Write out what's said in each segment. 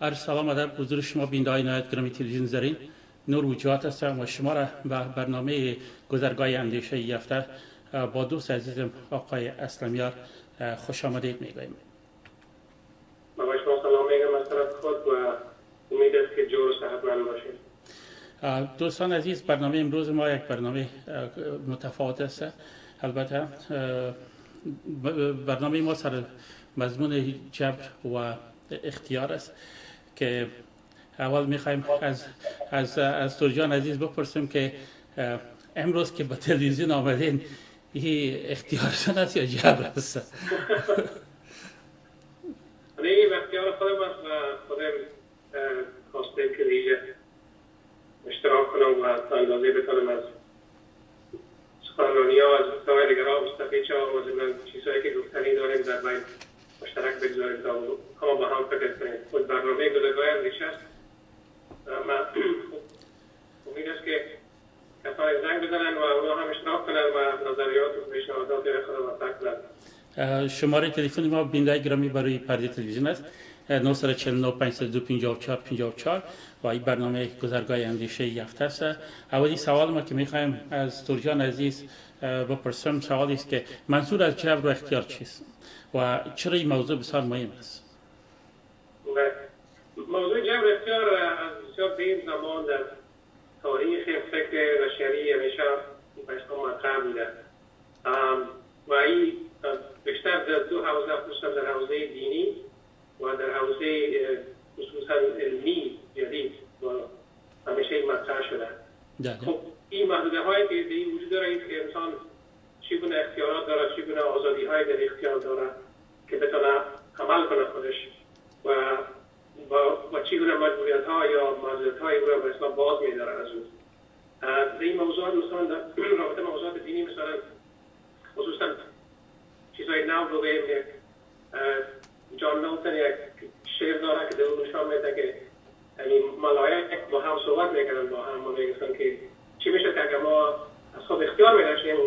عرض سلام ادب حضور شما بینندگان نهایت گرامی تلویزیون زرین. نور وجوات هستم و شما را به برنامه گذرگاه اندیشه یافته با دوست عزیزم آقای اسلمیار خوش آمدید میگویم. من با شما سلام میگم از طرف خود و امید است که جور و صحتمند باشید. دوستان عزیز، برنامه امروز ما یک برنامه متفاوت است. البته برنامه ما سر مضمون جبر و اختیار است که اول میخوایم از ترجان عزیز بپرسیم که امروز که به تلویزیون آمدین این اختیارشون است یا جبر است؟ این اختیار خودم است و خودم خواسته که دیگه اشتراک کنم و تا اندازه بتونم از سخنرانی ها و از گفته‌های دیگر ها مستفید شوم و ضمن چیزهایی که گفتنی داریم در بین مشترک بگذاریم تا همه با هم فکر کنیم. خود برنامه گذرگاه اندیشه است. من امید است که کسانی زنگ بزنن و اونا هم اشتراک کنن و نظریات و پیشنهادات خود را مطرح کنن. شماره تلفن ما بیننده گرامی برای پرده تلویزیون است 949 502 54 54 و این برنامه گذرگاه اندیشه یافته است. اولی سوال ما که میخوایم از ترجان عزیز بپرسم سوالی است که منظور از جبر و اختیار چیست و چرا این موضوع بسیار مهم است؟ موضوع جبر اختیار از بسیار قدیم زمان در تاریخ فکر بشری همیشه بسیار مطرح بوده و این بیشتر در دو حوزه، خصوصا در حوزه دینی و در حوزه خصوصا علمی جدید و همیشه مطرح شده. خب این محدوده هایی که به این وجود داره که انسان چگونه اختیارات داره، چگونه آزادی های در اختیار داره که بتونه عمل کنه خودش و چگونه مجبوریت ها یا معذرت های رو به اصلا باز می‌داره از اون. در این موضوعات مثلا در رابطه موضوعات دینی مثلا خصوصا چیزهای نو رو بگیم یک جان نولتن یک شعر داره که در اون نشان میده که ملائک با هم صحبت میکنن با هم و میگن که چی میشه که اگر ما از خود اختیار میداشتیم و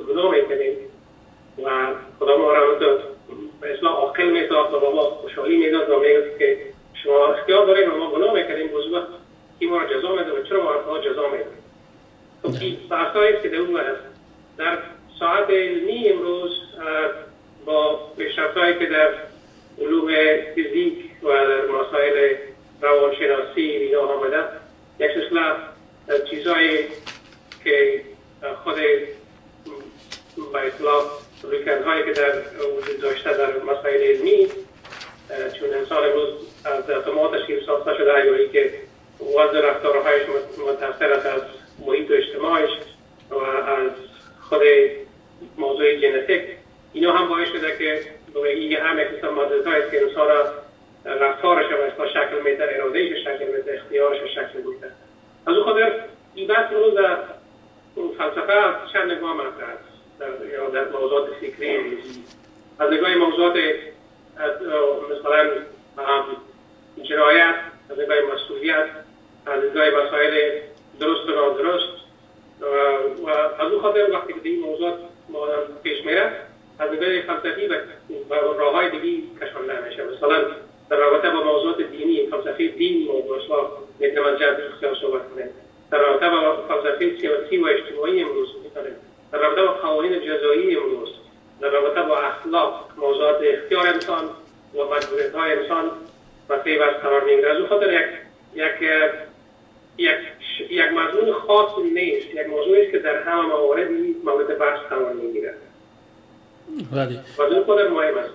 گناه میکنیم و خدا ما را به اصلا عاقل میساخت و با ما خوشحالی میداد و میگفت که شما اختیار داریم و ما گناه میکنیم بزرگ کی ما را جزا میده و چرا ما را جزا میده. خب این بحثایی است که در اون است. در ساعت علمی امروز با پیشرفت‌هایی که در علوم فیزیک و در مسائل روانشناسی اینا آمده یک سلسله چیزهایی که خود به اصطلاح رویکردهایی که در وجود داشته در مسائل علمی چون انسان امروز از اتمات تشکیل ساخته شده یا که وضع رفتارهایش متأثر است از محیط و اجتماعش و از خود موضوع ژنتیک اینا هم باعث شده که این هم یک قسم معادله‌ای است که انسان رفتارش رو شکل میده، اراده‌اش شکل میده، اختیارش شکل میده. از اون خاطر این بحث امروز در فلسفه چند نگاه مطرح است یا در موضوعات فکری از نگاه موضوعات مثلا جنایت، از نگاه مسئولیت، از نگاه مسائل درست و نادرست و از اون خاطر وقتی که این موضوعات پیش میره از نگاه فلسفی و راههای دیگه کشانده میشه. مثلا در رابطه با موضوعات دینی فلسفه دین موضوع اصلا میتونم جبر اختیار صحبت کنیم. در رابطه با فلسفه سیاسی و اجتماعی امروز میتونیم. در رابطه با قوانین جزایی امروز، در رابطه با اخلاق، موضوعات اختیار انسان و مجبوریت‌های انسان و پیوست قرار میگیره. از اون خاطر یک مضمون خاص نیست، یک موضوعی است که در همه موارد مورد بحث قرار میگیره. ولی موضوع خود مهم است.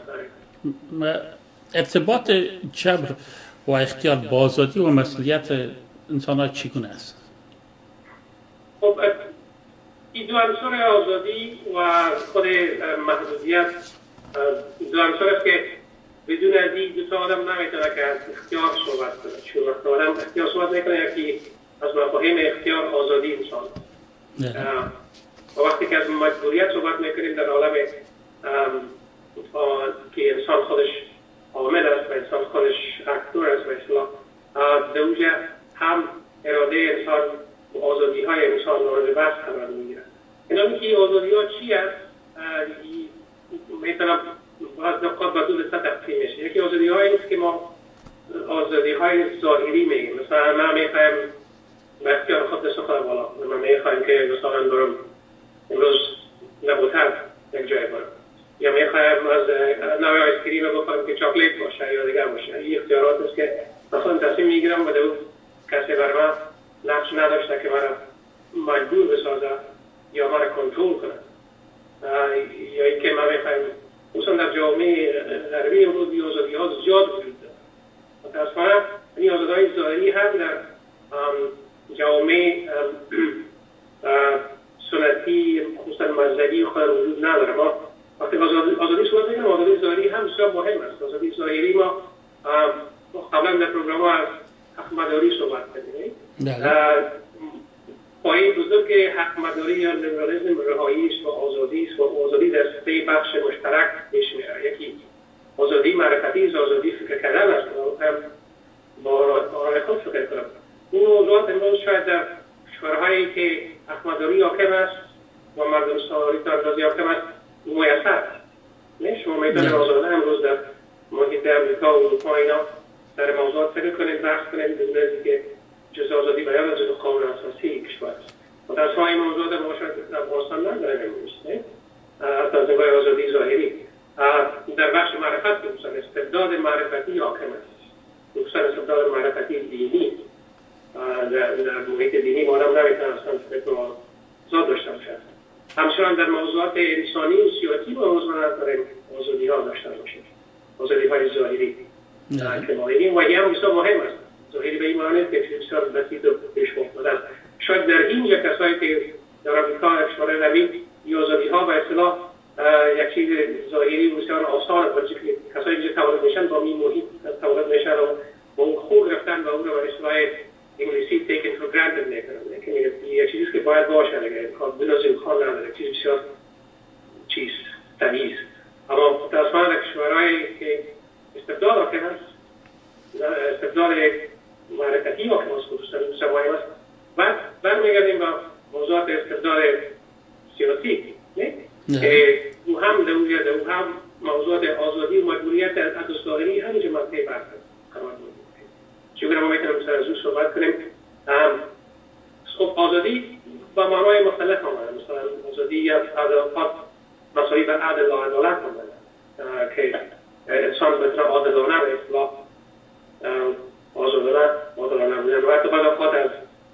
ارتباط جبر و اختیار با آزادی و مسئولیت انسان‌ها چگونه است؟ خب این دو عنصر آزادی و خود محدودیت دو عنصر است که بدون از این دو تا آدم نمیتونه که از اختیار صحبت کنه. چون وقتی آدم اختیار صحبت میکنه یکی از مفاهیم اختیار آزادی انسان و وقتی که از مجبوریت صحبت میکنیم در عالم که انسان خودش عامل است و انسان خودش اکتور است و اصلاح در اونجا هم اراده انسان و آزادی های انسان مورد بحث قرار میگیرند. اینامی که آزادی ها چی است میتونم باز نقاط به دو دسته تقسیم میشه. یکی آزادی هایی است که ما آزادی های ظاهری میگیم. مثلا ما میخوایم به اختیار خود دست خود بالا، ما میخوایم که مثلا برم امروز نبوتر یک جای برم، یا میخوایم از نوع آیس کریم بخورم که چاکلیت باشه یا دیگر باشه. این اختیارات است که مثلا تصمیم میگیرم و کسی بر من نقش نداشته که مرا مجبور بسازه یا مرا کنترل کنه. یا اینکه ما میخوایم مثلا در جامعه غربی امروز آزادی ها زیاد وجود داره. متاسفانه این آزادی های ظاهری هم در جامعه سنتی خصوصا مذهبی خود وجود نداره. ما وقتی آزادی صحبت میکنیم آزادی ظاهری هم بسیار مهم است. آزادی ظاهری ما قبلا در پروگرام ها از حق مداری صحبت کردیم. پایه بزرگ حق مداری یا لیبرالیسم رهایی است و آزادی است و آزادی در سه بخش مشترک پیش میره. یکی آزادی معرفتی است، آزادی فکر کردن است و هم با راه خود فکر کنم. این موضوعات امروز شاید در کشورهایی که حق مداری حاکم است و مردم سالاری در اندازه حاکم است میسر نه. شما میتونید آزادانه امروز در محیط امریکا و اروپا اینا در موضوعات فکر کنید، بحث کنید بدون اینکه جز آزادی بیان از قانون اساسی کشور است. و در این موضوع در افغانستان نداریم امروز نه. حتی از نگاه آزادی ظاهری در بخش معرفت مثلا استبداد معرفتی حاکم است، مثلا استبداد معرفتی دینی در محیط دینی ما هم نمیتونن اصلا فکر آزاد داشته باشد. همچنان در موضوعات انسانی و سیاسی با موضوع نداریم آزادی ها داشته باشیم، آزادی های ظاهری که و یه هم بسیار مهم است. ظاهری به این معنی که بسیار بسیط و پیش برده است. شاید در اینجا کسایی که در آمریکا کشور غربی آزادی ها به اصطلاح یک چیز ظاهری بسیار آسان است، که کسایی اینجا تولد میشن با این محیط تولد میشن و اون خوب گرفتن و اون رو به اصطلاح انگلیسی taken for granted میکنن که یک چیزی که باید باشه، اگر امکان بناز امکان نداره، چیز بسیار چیست طبیعی است. اما متاسفانه در کشورهایی که استبداد حاکم است، استبداد معرفتی حاکم است، خصوصا سوایی است، بعد برمیگردیم با موضوعات استبداد سیاسی نه؟ که او هم موضوعات آزادی و مجبوریت از ظاهری همینجا مطرح قرار می‌گیره. چون ما میتونیم سر از اون صحبت کنیم. خب آزادی با معنای مختلف آمده، مثلا آزادی یا مساوی به عدل و عدالت آمده که انسان بتونه عادلانه به اصطلاح عادلانه بودن و حتی بعد اوقات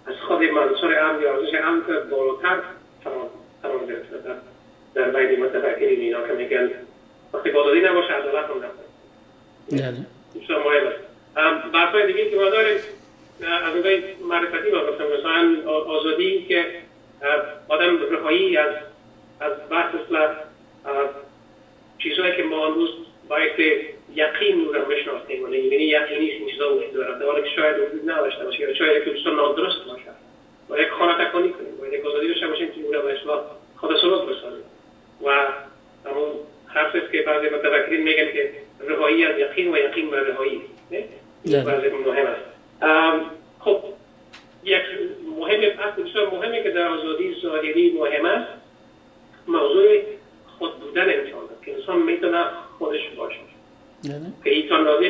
از خود منصور امن یا ارزش امن بالاتر قرار گرفته در بین متفکرین اینا که میگن وقتی آزادی نباشه عدالت هم نباشه. بسیار مهم است. بحث‌های دیگه که ما داریم از نگاه معرفتی باید مثلا آزادی که آدم رهایی از بحث اصلا چیزهایی که ما امروز باید یقین رو بشناسیم و یعنی یقینی این چیزا وجود دارد در حالی که شاید وجود نداشته باشه یا شاید که بسیار نادرست باشه و یک خانه تکانی کنیم و یک آزادی داشته باشیم که اون رو به اصطلاح خود سلوک بسازیم و همون حرفی است که بعضی متفکرین میگن که رهایی از یقین و یقین به رهایی بعضی مهم است. خب یک بسیار مهمی که در آزادی ظاهری مهم است موضوع خود بودن انسان است که انسان میتونه خودش باشه که ایتان راضی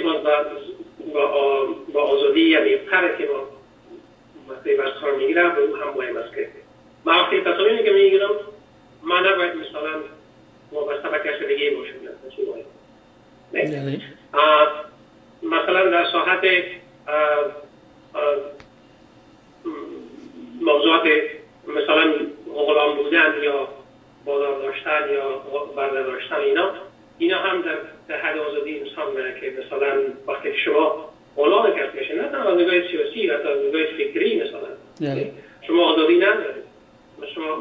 با آزادی یعنی پره که ما مطلب از کار میگیرم به او هم مهم است که من وقتی تصامیمی که میگیرم من نباید مثلا وابسته به کسی دیگه باشم نه. مثلا در ساحت موضوعات مثلا غلام بودن یا بازار داشتن یا برده داشتن اینا هم در حد آزادی انسان میره که مثلا وقتی شما غلام کسی میشه نه تنها از نگاه سیاسی حتی از نگاه فکری مثلا شما آزادی ندارید. شما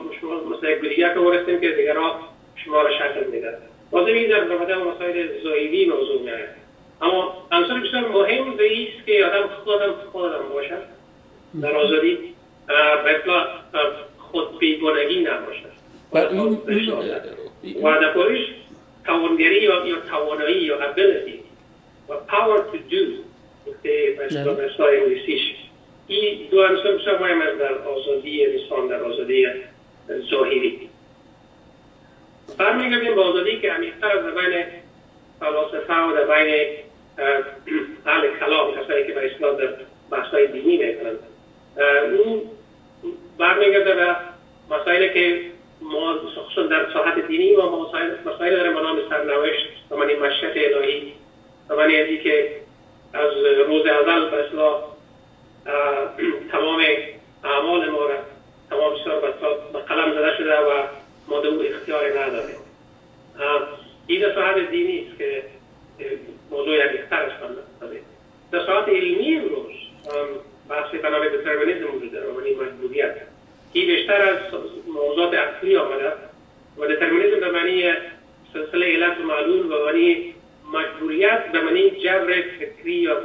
مثلا یک بدیگه که ورستیم که دیگر ها شما را شکل میده آزادی در رابطه با مسائل ظاهری موضوع میره. اما عنصر بسیار مهم است که آدم خودم باشد در آزادی به اصطلاح خود بیگانگی نباشد و در پایش توانگری یا توانایی یا ability و power to do به اصطلاح انگلیسیش این دو عنصر بسیار مهم است در آزادی انسان در آزادی ظاهری. برمیگردیم به آزادی که عمیق‌تر از بین فلاسفه و در بین اهل کلام، کسایی که به اصطلاح در بحث‌های دینی میکنند، اون برمیگرده به مسائلی که ما خصوصا در ساحت دینی و مسائل داره منام سرنوشت و معنی مشیت الهی و معنی ازی که از روز اول به اصطلاح تمام اعمال ما را تمام چیزا به قلم زده شده و ما دو اختیار نداریم. این در ساحت دینی است که موضوع یک اختر است. در ساحت علمی امروز بحثی به نام دترمینیسم وجود داره و معنی مجبوریت. این بیشتر از موضوعات عقلی آمده و دترمینیسم به معنی سلسله علت و معلول و معنی مجبوریت به معنی جبر فکری یا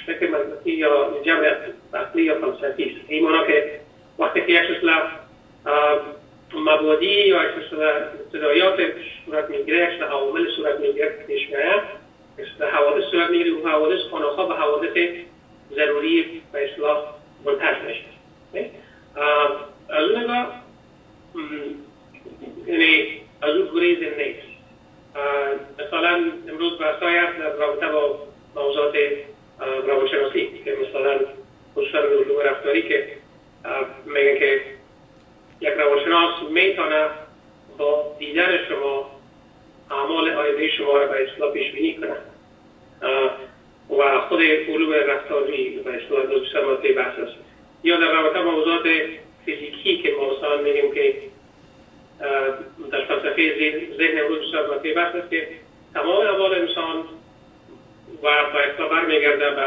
فکر منطقی یا جبر عقلی یا فلسفی است. این معنی که وقتی که یک سلسله مبادی یا یک سلسله ابتدایات صورت میگیره، یک سلسله عوامل صورت میگیره پیش میاد، یک سلسله حوادث صورت میگیره و حوادث خانه‌ها به حوادث ضروری به اصطلاح منتج میشه. از اون نگاه یعنی از اون گریز نیست. مثلا امروز بحث‌های هست در رابطه با موضوعات روانشناسی که مثلا خصوصا علوم رفتاری که میگن که یک روانشناس میتونه با دیدن شما اعمال آینده شما را به اصطلاح پیش بینی کنه و خود علوم رفتاری به اصطلاح دوستان بحث است. یا در رابطه با موضوعات فیزیکی که ما مثلا میگیم که در فلسفه ذهن امروز دوستان بحث است که تمام اعمال انسان و به اصطلاح برمیگرده به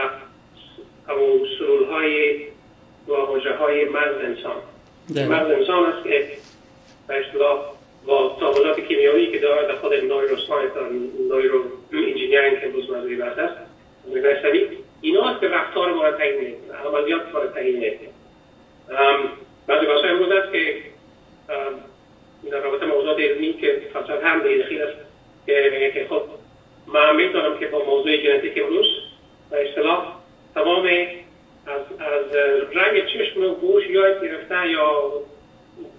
همون سلول‌های و حجره‌های مغز انسان. مغز انسان است که به اصطلاح با تعاملات کیمیایی که داره در خود نوروساینس و نورو انجینیرینگ که امروز موضوعی بحث است، اینا است که رفتار ما را تعیین می‌کنه، عملیات ما را تعیین می‌کنه. بعضی بحث‌ها امروز است که در رابطه موضوعات علمی که فلسفه هم دخیل است که میگه که خب من می‌دانم که با موضوع ژنتیک امروز به اصطلاح تمام از رنگ چشم و گوش یا گرفته یا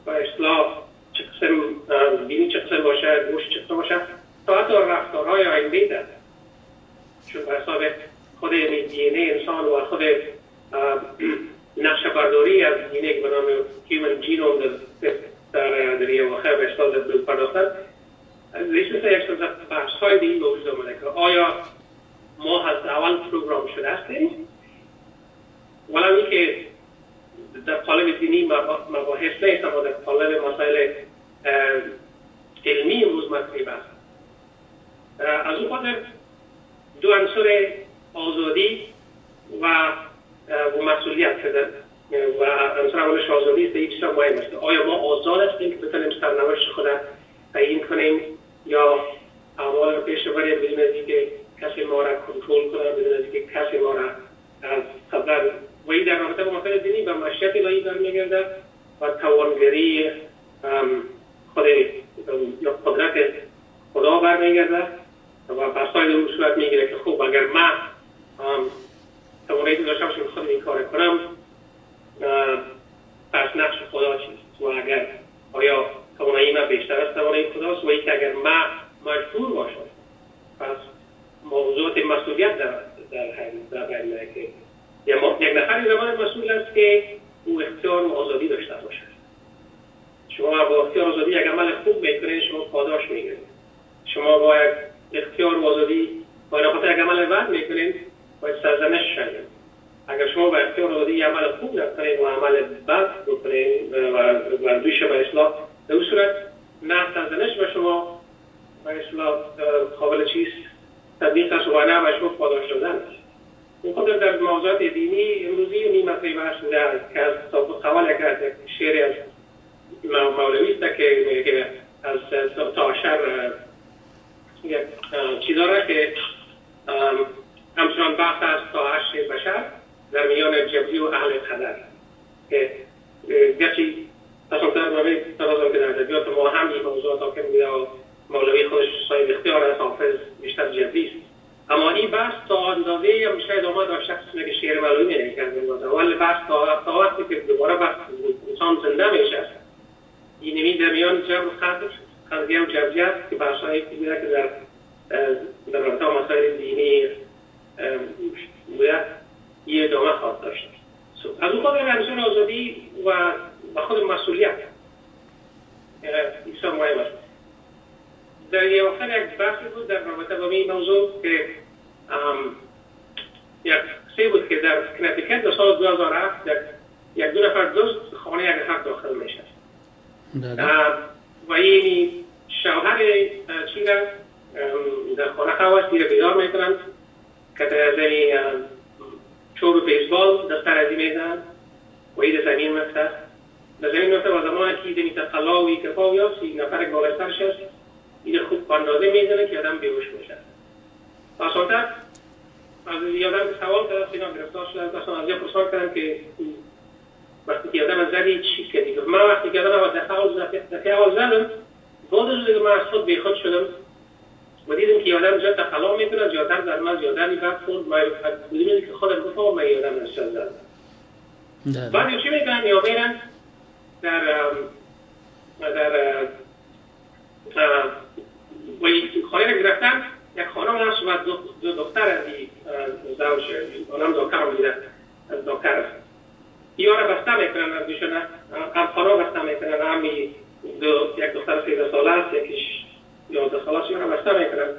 به اصطلاح چه قسم بینی چه قسم باشه، گوش چه قسم باشه، تا حتی رفتارهای آینده داره. چون به حساب خود دی ان ای انسان و خود نقشه برداری از دی ان ای به نام هیومن جینوم در یه واقع به اصطلاح در پرداختن، ریشون یک سلسله بحث‌های دیگه وجود آمده که آیا ما از اول پروگرام شده هستیم ولی که در قالب دینی مباحث نیست، اما در قالب مسائل علمی امروز مطرح است. از اون خاطر دو عنصر آزادی و مسئولیت و عنصر اولش آزادی است. یک چیز مهم است. آیا ما آزاد هستیم که بتونیم سرنوشت خود تعیین کنیم یا اعمال رو پیش ببریم بدون از اینکه کسی ما را کنترل کنه، بدون از اینکه کسی ما را از قبل و این در رابطه با مسائل دینی به مشیت الهی برمیگرده و توانگری خود یا قدرت خدا برمیگرده و بحث‌های اون صورت میگیره که خب اگر من توانایی داشته باشم خودم این کار کنم، پس نقش خدا چیست؟ و اگر آیا توانایی من بیشتر از توانایی خداست و اینکه اگر من مجبور باشم پس موضوعات مسئولیت در برمیگرده که یک نفری زمان مسئول است که او اختیار و آزادی داشته باشد. شما با اختیار و آزادی یک عمل خوب میکنید، شما پاداش میگیرید. شما با اختیار و آزادی با نخاطر یک عمل بد میکنید باید سرزنش شوید. اگر شما با اختیار و آزادی یک عمل خوب نکنید و عمل بد بکنید و دویش به اصلاح، در اون صورت نه سرزنش به شما به اصلاح قابل چیست تطبیق است و نه به شما پاداش دادن است. این خود در موضوعات دینی امروزی نیمتی بحث بوده که از قوال یک شعر از مولوی است که میگه از تاشر یک چیزا را که همچنان بحث است تا عشق بشر در میان جبری و اهل قدر که گرچه تصمیم نامه تنازم که در ادبیات ما هم این موضوعات حاکم بوده و مولوی خودش صاحب اختیار از حافظ بیشتر جبری است. اما این بحث تا اندازه هم شاید آمد و شخص که شعر معلومی نمی‌کرد ولی بحث تا وقتی که دوباره بحث انسان زنده میشه این نمی در میان جبر خلقیه و جبریت که بحث‌هایی که در رابطه مسائل دینی یه ادامه خواهد داشت. از اون خود رمزان آزادی و خود مسئولیت بسیار مهم است. در یه وقت یک بحثی بود در رابطه با این موضوع که یک سه بود که در کنتیکت در سال 2007 یک دو نفر دزد خانه یک نفر داخل میشه و این شوهر چی را در خانه خواست دیر بیدار میکنند که در زمین چوب بیسبال دستر ازی میزنند و این زمین مفته در زمین مفته و زمان که این تقلاوی کفاوی هست این نفر گالسترش هست این خوب اندازه میزنه که آدم بیهوش میشه. آسانتر از یادم سوال کرد اینا گرفتار شدن اصلا از یه پرسان کردم که وقتی که آدم زدی چی کردی؟ من وقتی که آدم دفعه اول زدم بعد از دیگه من از خود بیخود شدم و دیدم که آدم زیاد تقلا میکنه زیادتر در من زیادتر میبرد خود بودیم که خودم گفتم من یادم نشد زدم. بعد چی میکنم یا میرن در خانه را گرفتن یک خانم هست و دو دختر از زوج اونم دکتر میده از دکتر است یا را بسته میکنن از بیشونه هم خانم بسته میکنن هم یک دختر 13 ساله است یکیش 11 ساله است یا را بسته میکنن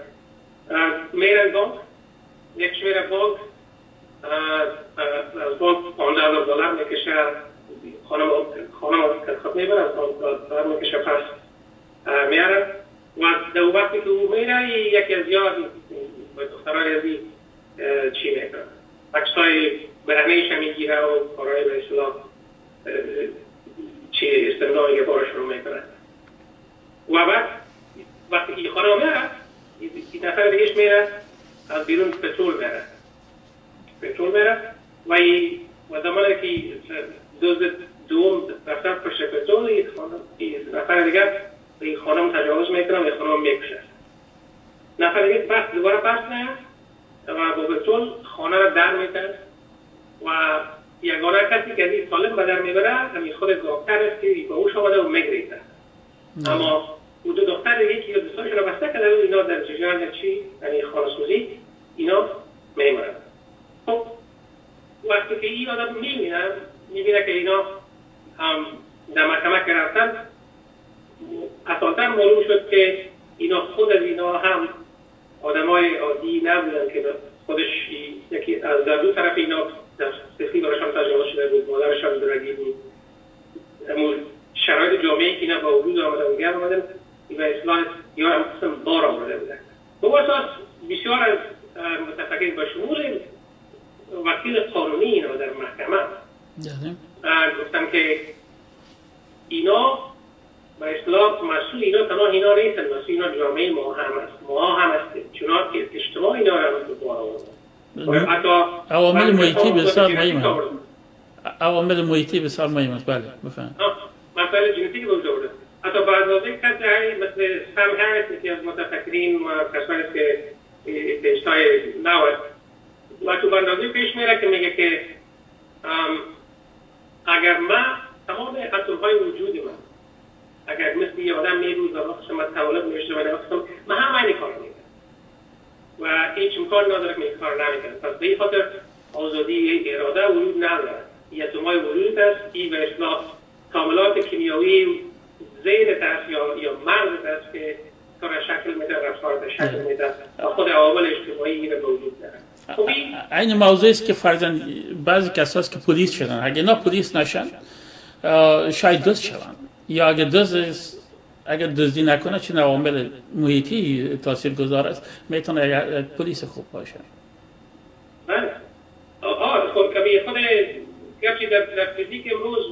میرن بانک یکیش میره بانک از بانک $15,000 میکشه خانم خط میبره از بانک میکشه پس میاره و در وقتی که او میره یکی از یاد دخترهای ازی چی میکنه عکسای برهنهش هم میگیره و کارهای به اصطلاح چی استمنایی بارش رو میکنه و بعد وقتی که خانه میره این نفر دیگهش میره از بیرون پترول میره و زمانی که دوم رفتن پشت پترول این نفر دیگه به این خانم تجاوز میکنه و این خانم میکشه. نفر دیگه دوباره بس نه و با پترول خانه را در میتن و یگانه کسی که از این سالم به در میبره همین خود دکتر است که با اوش آمده و میگریزه. اما او دو دختر دیگه که دوستانش را بسته کرده و اینا در جریان چی یعنی خانه‌سوزی اینا میمونن. خب وقتی که این آدم میبینه که اینا هم در محکمه گرفتن اساساً معلوم شد که اینا خود از اینا هم آدمای عادی نبودن که خودش یکی از در دو طرف اینا سختی براشان تجاوز شده بود مادرشان درگی بود شرایط جامعه که اینا با وجود آمدن و گرم آمدن و اصلاح یا هم قسم بار آمده بودن به اساس بسیار از متفکرین با شمول وکیل قانونی اینا در محکمه گفتم که اینا به اصطلاح مسئول اینا تنها اینا نیستن مسئول اینا جامعه ما هم هستیم چنان که اجتماع اینا را به بار آورده حتی عوامل محیطی بسیار مهم است عوامل محیطی بسیار مهم است بله بفهم مسائل ژنتیکی به وجود آورده حتی بعضی از کسایی مثل سم هریس که از متفکرین و کسانی که تشتای نوت و تو بندازی پیش میره که میگه که اگر من تمام اتم‌های وجود من اگر مثل یه آدم میروز و وقتش من تولد میشته و نوستم من هم اینی کار میکنم و هیچ امکان نداره که این کار نمیکنم پس به این خاطر آزادی اراده وجود نداره این اتم‌های وجود است این به اصطلاح کاملات کیمیایی زیر دست یا مغز است که کار شکل میده رفتار شکل میده و خود عوامل اجتماعی این به وجود داره این موضوعی است که فرضاً بعضی کساست که پلیس شدن اگه نه پلیس نشن شاید دزد شوند یا اگر دزدی نکنه چه عوامل محیطی تاثیرگذار است میتونه پلیس خوب باشه. بله. خب کمی خود گرچه در فیزیک امروز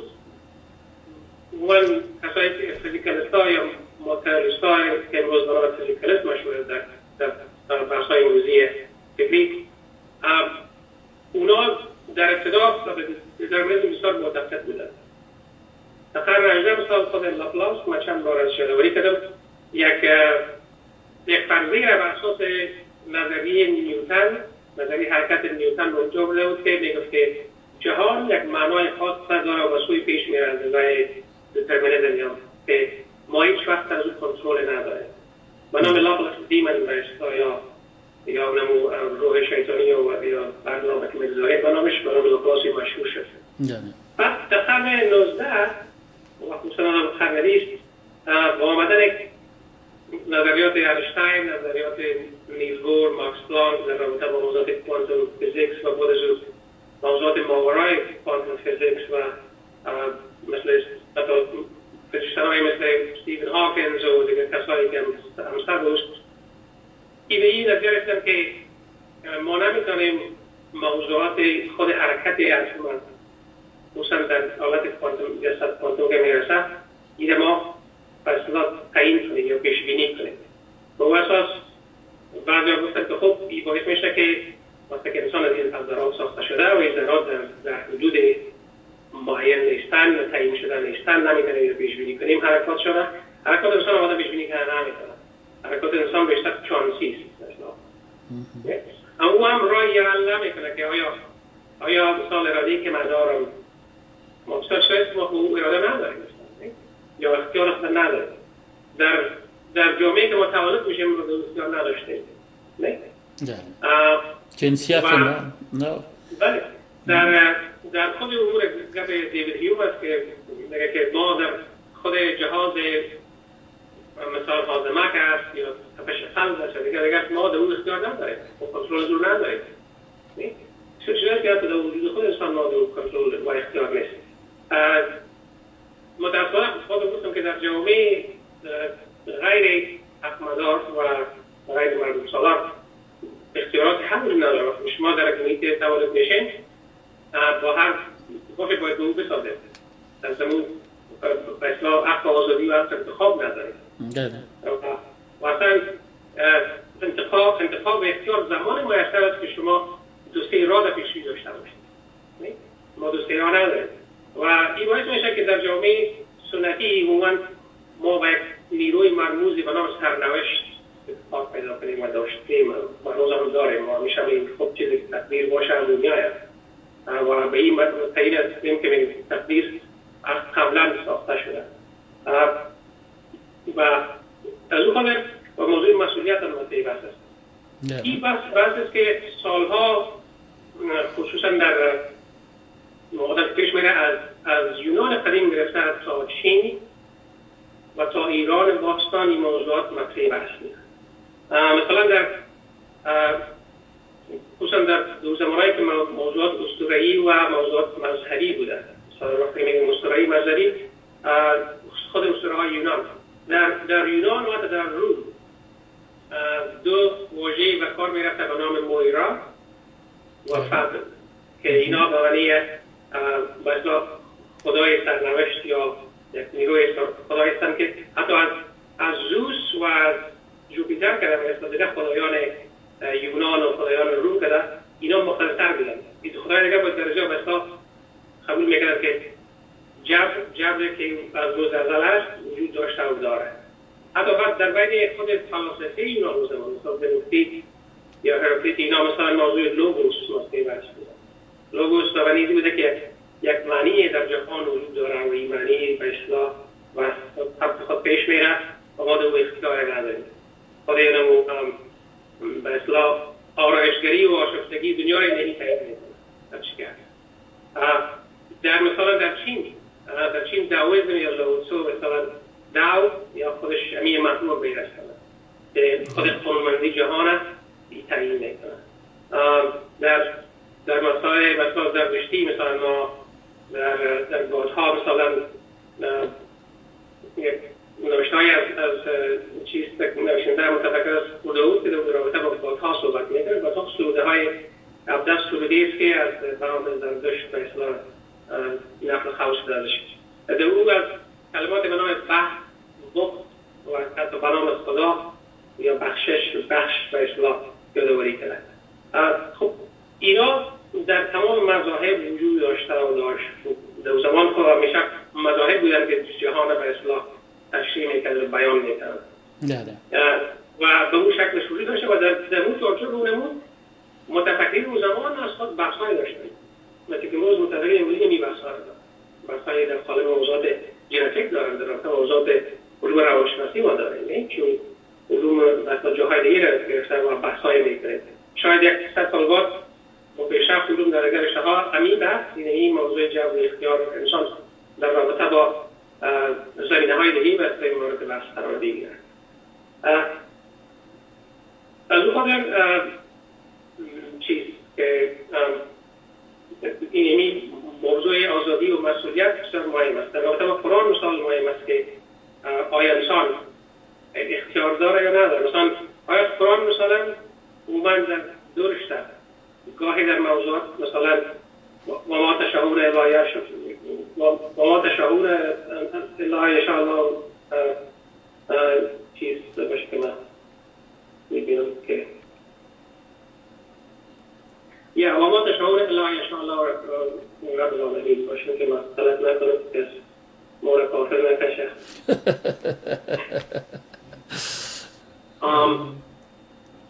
من کسایی که فیزیکالیست‌ها یا ماتریالیست‌ها که امروز برای فیزیکالیست مشهور در بحث‌های امروزی فیزیک اونا در ابتدا در مورد بسیار متفق بودن. در قرن 18 مثال خود لاپلاس من چند بار از یادآوری کردم یک فرضیه را بر اساس نظریه نیوتن نظریه حرکت نیوتن به اونجا بوده بود که میگفت که جهان یک معنای خاص داره و سوی پیش میره از نظر دترمینیسم که ما هیچ وقت از اون کنترل نداره. به نام لاپلاس دیمن برشتا یا نمو روح شیطانی و آمدن نظریات ارنشتاین، نظریات نیلز بور، ماکس پلانک در رابطه با موضوعات کوانتوم فیزیکس و بعد از اون موضوعات ماورای کوانتوم فیزیکس و مثل فیزیکس‌های مثل استیون هاکینز و دیگر کسایی که همسر بود این نظریه رسیدن که ما نمیتونیم موضوعات خود حرکت اتم خصوصا در حالت کوانتوم که میرسه این ما به اصطلاح تعیین کنیم یا پیش بینی کنیم. به اون اساس بعضیا گفتن که خب این باعث میشه که وقتی که انسان از این ذرات ساخته شده و این ذرات در حدود معین نیستن و تعیین شده نیستن نمیتونیم پیش بینی کنیم حرکات شده. حرکات انسان آمده پیش بینی کنه نمیتونه. حرکات انسان بیشتر چانسی است. اما او هم رای حل نمیکنه که آیا مثال اراده‌ای که مدارم مبصر شاید ما او اراده نداریم یا اختیار اصلا نداریم. در جامعه که متولد میشیم رو اختیار نداشتیم. نه؟ جنسیت نه. بله. در خود امور گپ دیوید هیوم است که میگه که ما در خود جهاز مثال هاضمه است یا تپش قلب است دیگر ما در اون اختیار نداریم و کنترل زور نداریم. نه؟ چیزی که در وجود خود انسان ما در کنترل و اختیار نیست. متأسفانه خودم گفتم که در جامعه غیر حقمدار و غیر مردم سالار اختیارات همون نداره. شما در محیط تولد میشین با هر وقتی باید به او بسازه در زمین به اصلاح حق آزادی و حق انتخاب ندارید و اصلا انتخاب و اختیار زمان میسر است که شما دوسته را در پیشی داشته باشید. ما دوسته را نداریم و این باعث میشه که در جامعه سنتی عموما ما به نیروی مرموزی به نام سرنوشت اتفاق پیدا کنیم و داشتیم و روز هم داریم و میشه به این خوب چیزی که تقدیر باشه هم میآید و به این متعین هستیم که تقدیر قبلا ساخته شده و از اون خاطر با موضوع مسئولیت هم متعین بحث است. این بحث است که سالها خصوصا در مقدم پیش میره از یونان قدیم گرفته تا چین و تا ایران باستان این موضوعات مطرح بحث میشه. مثلا در خصوصا در دو زمانهایی که موضوعات اسطوره‌ای و موضوعات مذهبی بودن. مثلا وقتی میگیم اسطوره‌ای مذهبی خود اسطوره‌های یونان در یونان و در روم دو واژه به کار میرفته به نام مویرا و فضل که اینا به معنی مثلا خدای سرنوشت یا یک نیروی خدایی هستند که حتی از زوس و از جوپیتر که در استفاده خدایان یونان و خدایان روم که اینا مختلفتر بودن. این خدای دیگه با درجه مثلا قبول میکنند که جبر که از روز ازل است وجود داشته و داره. حتی بعد در بین خود فلاسفه یونان و زمان مثلا دموکریت یا هراکلیت اینا مثلا موضوع لوگوس مطرح بحث بودن. لوگوس به معنی بوده که یک معنی در جهان وجود داره و این معنی به اصطلاح و خود پیش میره و ما دو اختیار نداریم. خود اینو به اصطلاح آرایشگری و آشفتگی دنیای نهی تعیین میکنه. در مثلا در چین داویزم یا لاوتسو مثلا داو یا خودش امی مطلوب بیرسته که خود خونمندی جهان تعیین میکنه. در مسائل مثلا در رشتی مثلا ما در گادها مثلا نوشته‌ای از چیست نوشته متفکر از وودجوات که در رابطه با گادها صحبت میکنه. گادها سروده‌های 17 سروده است که از برام زردشت به اصطلاح نقل خواص داده شده. در او از کلمات به نام بخت، بخت و حتی به نام خدا یا بخش به اصطلاح یادآوری کرده. خب اینا در تمام مذاهب وجود داشته و داشت. در زمان خود همیشه مذاهب بودن که جهان به اصطلاح تشریح میکرد و بیان میکرد. و به اون شکل وجود داشته و در اون چارچوب اونمون متفکرین اون زمان از خود بحث‌های داشتن. مثل که امروز متفکرین امروزی می‌بحث‌ها دارن. بحث‌های در قالب موضوعات ژنتیک دارن، در رابطه موضوعات علوم روانشناسی ما دارن. نه چون علوم مثلا جاهای دیگه را گرفتن و بحث‌های می‌کنن. شاید یک 100 سال بعد با پیشرفت علوم در اگر رشته‌ها همین بحث این موضوع جو اختیار انسان در رابطه با زمینه‌های دیگه برای مورد بحث قرار بگیرن. از اون خاطر چیز که این موضوع آزادی و مسئولیت بسیار مهم است. در رابطه با قرآن مثال مهم است که آیا انسان اختیار داره یا نداره. مثلا آیا قرآن مثلا عموما در دو رشته گاهی در موضوعات مثلا و ما تشاءون الا یشاء الله چیز باشه که من میبینم که یا و ما تشاءون الا یشاء الله رب العالمین باشه که من غلط نکنم که مور کافر نکشه.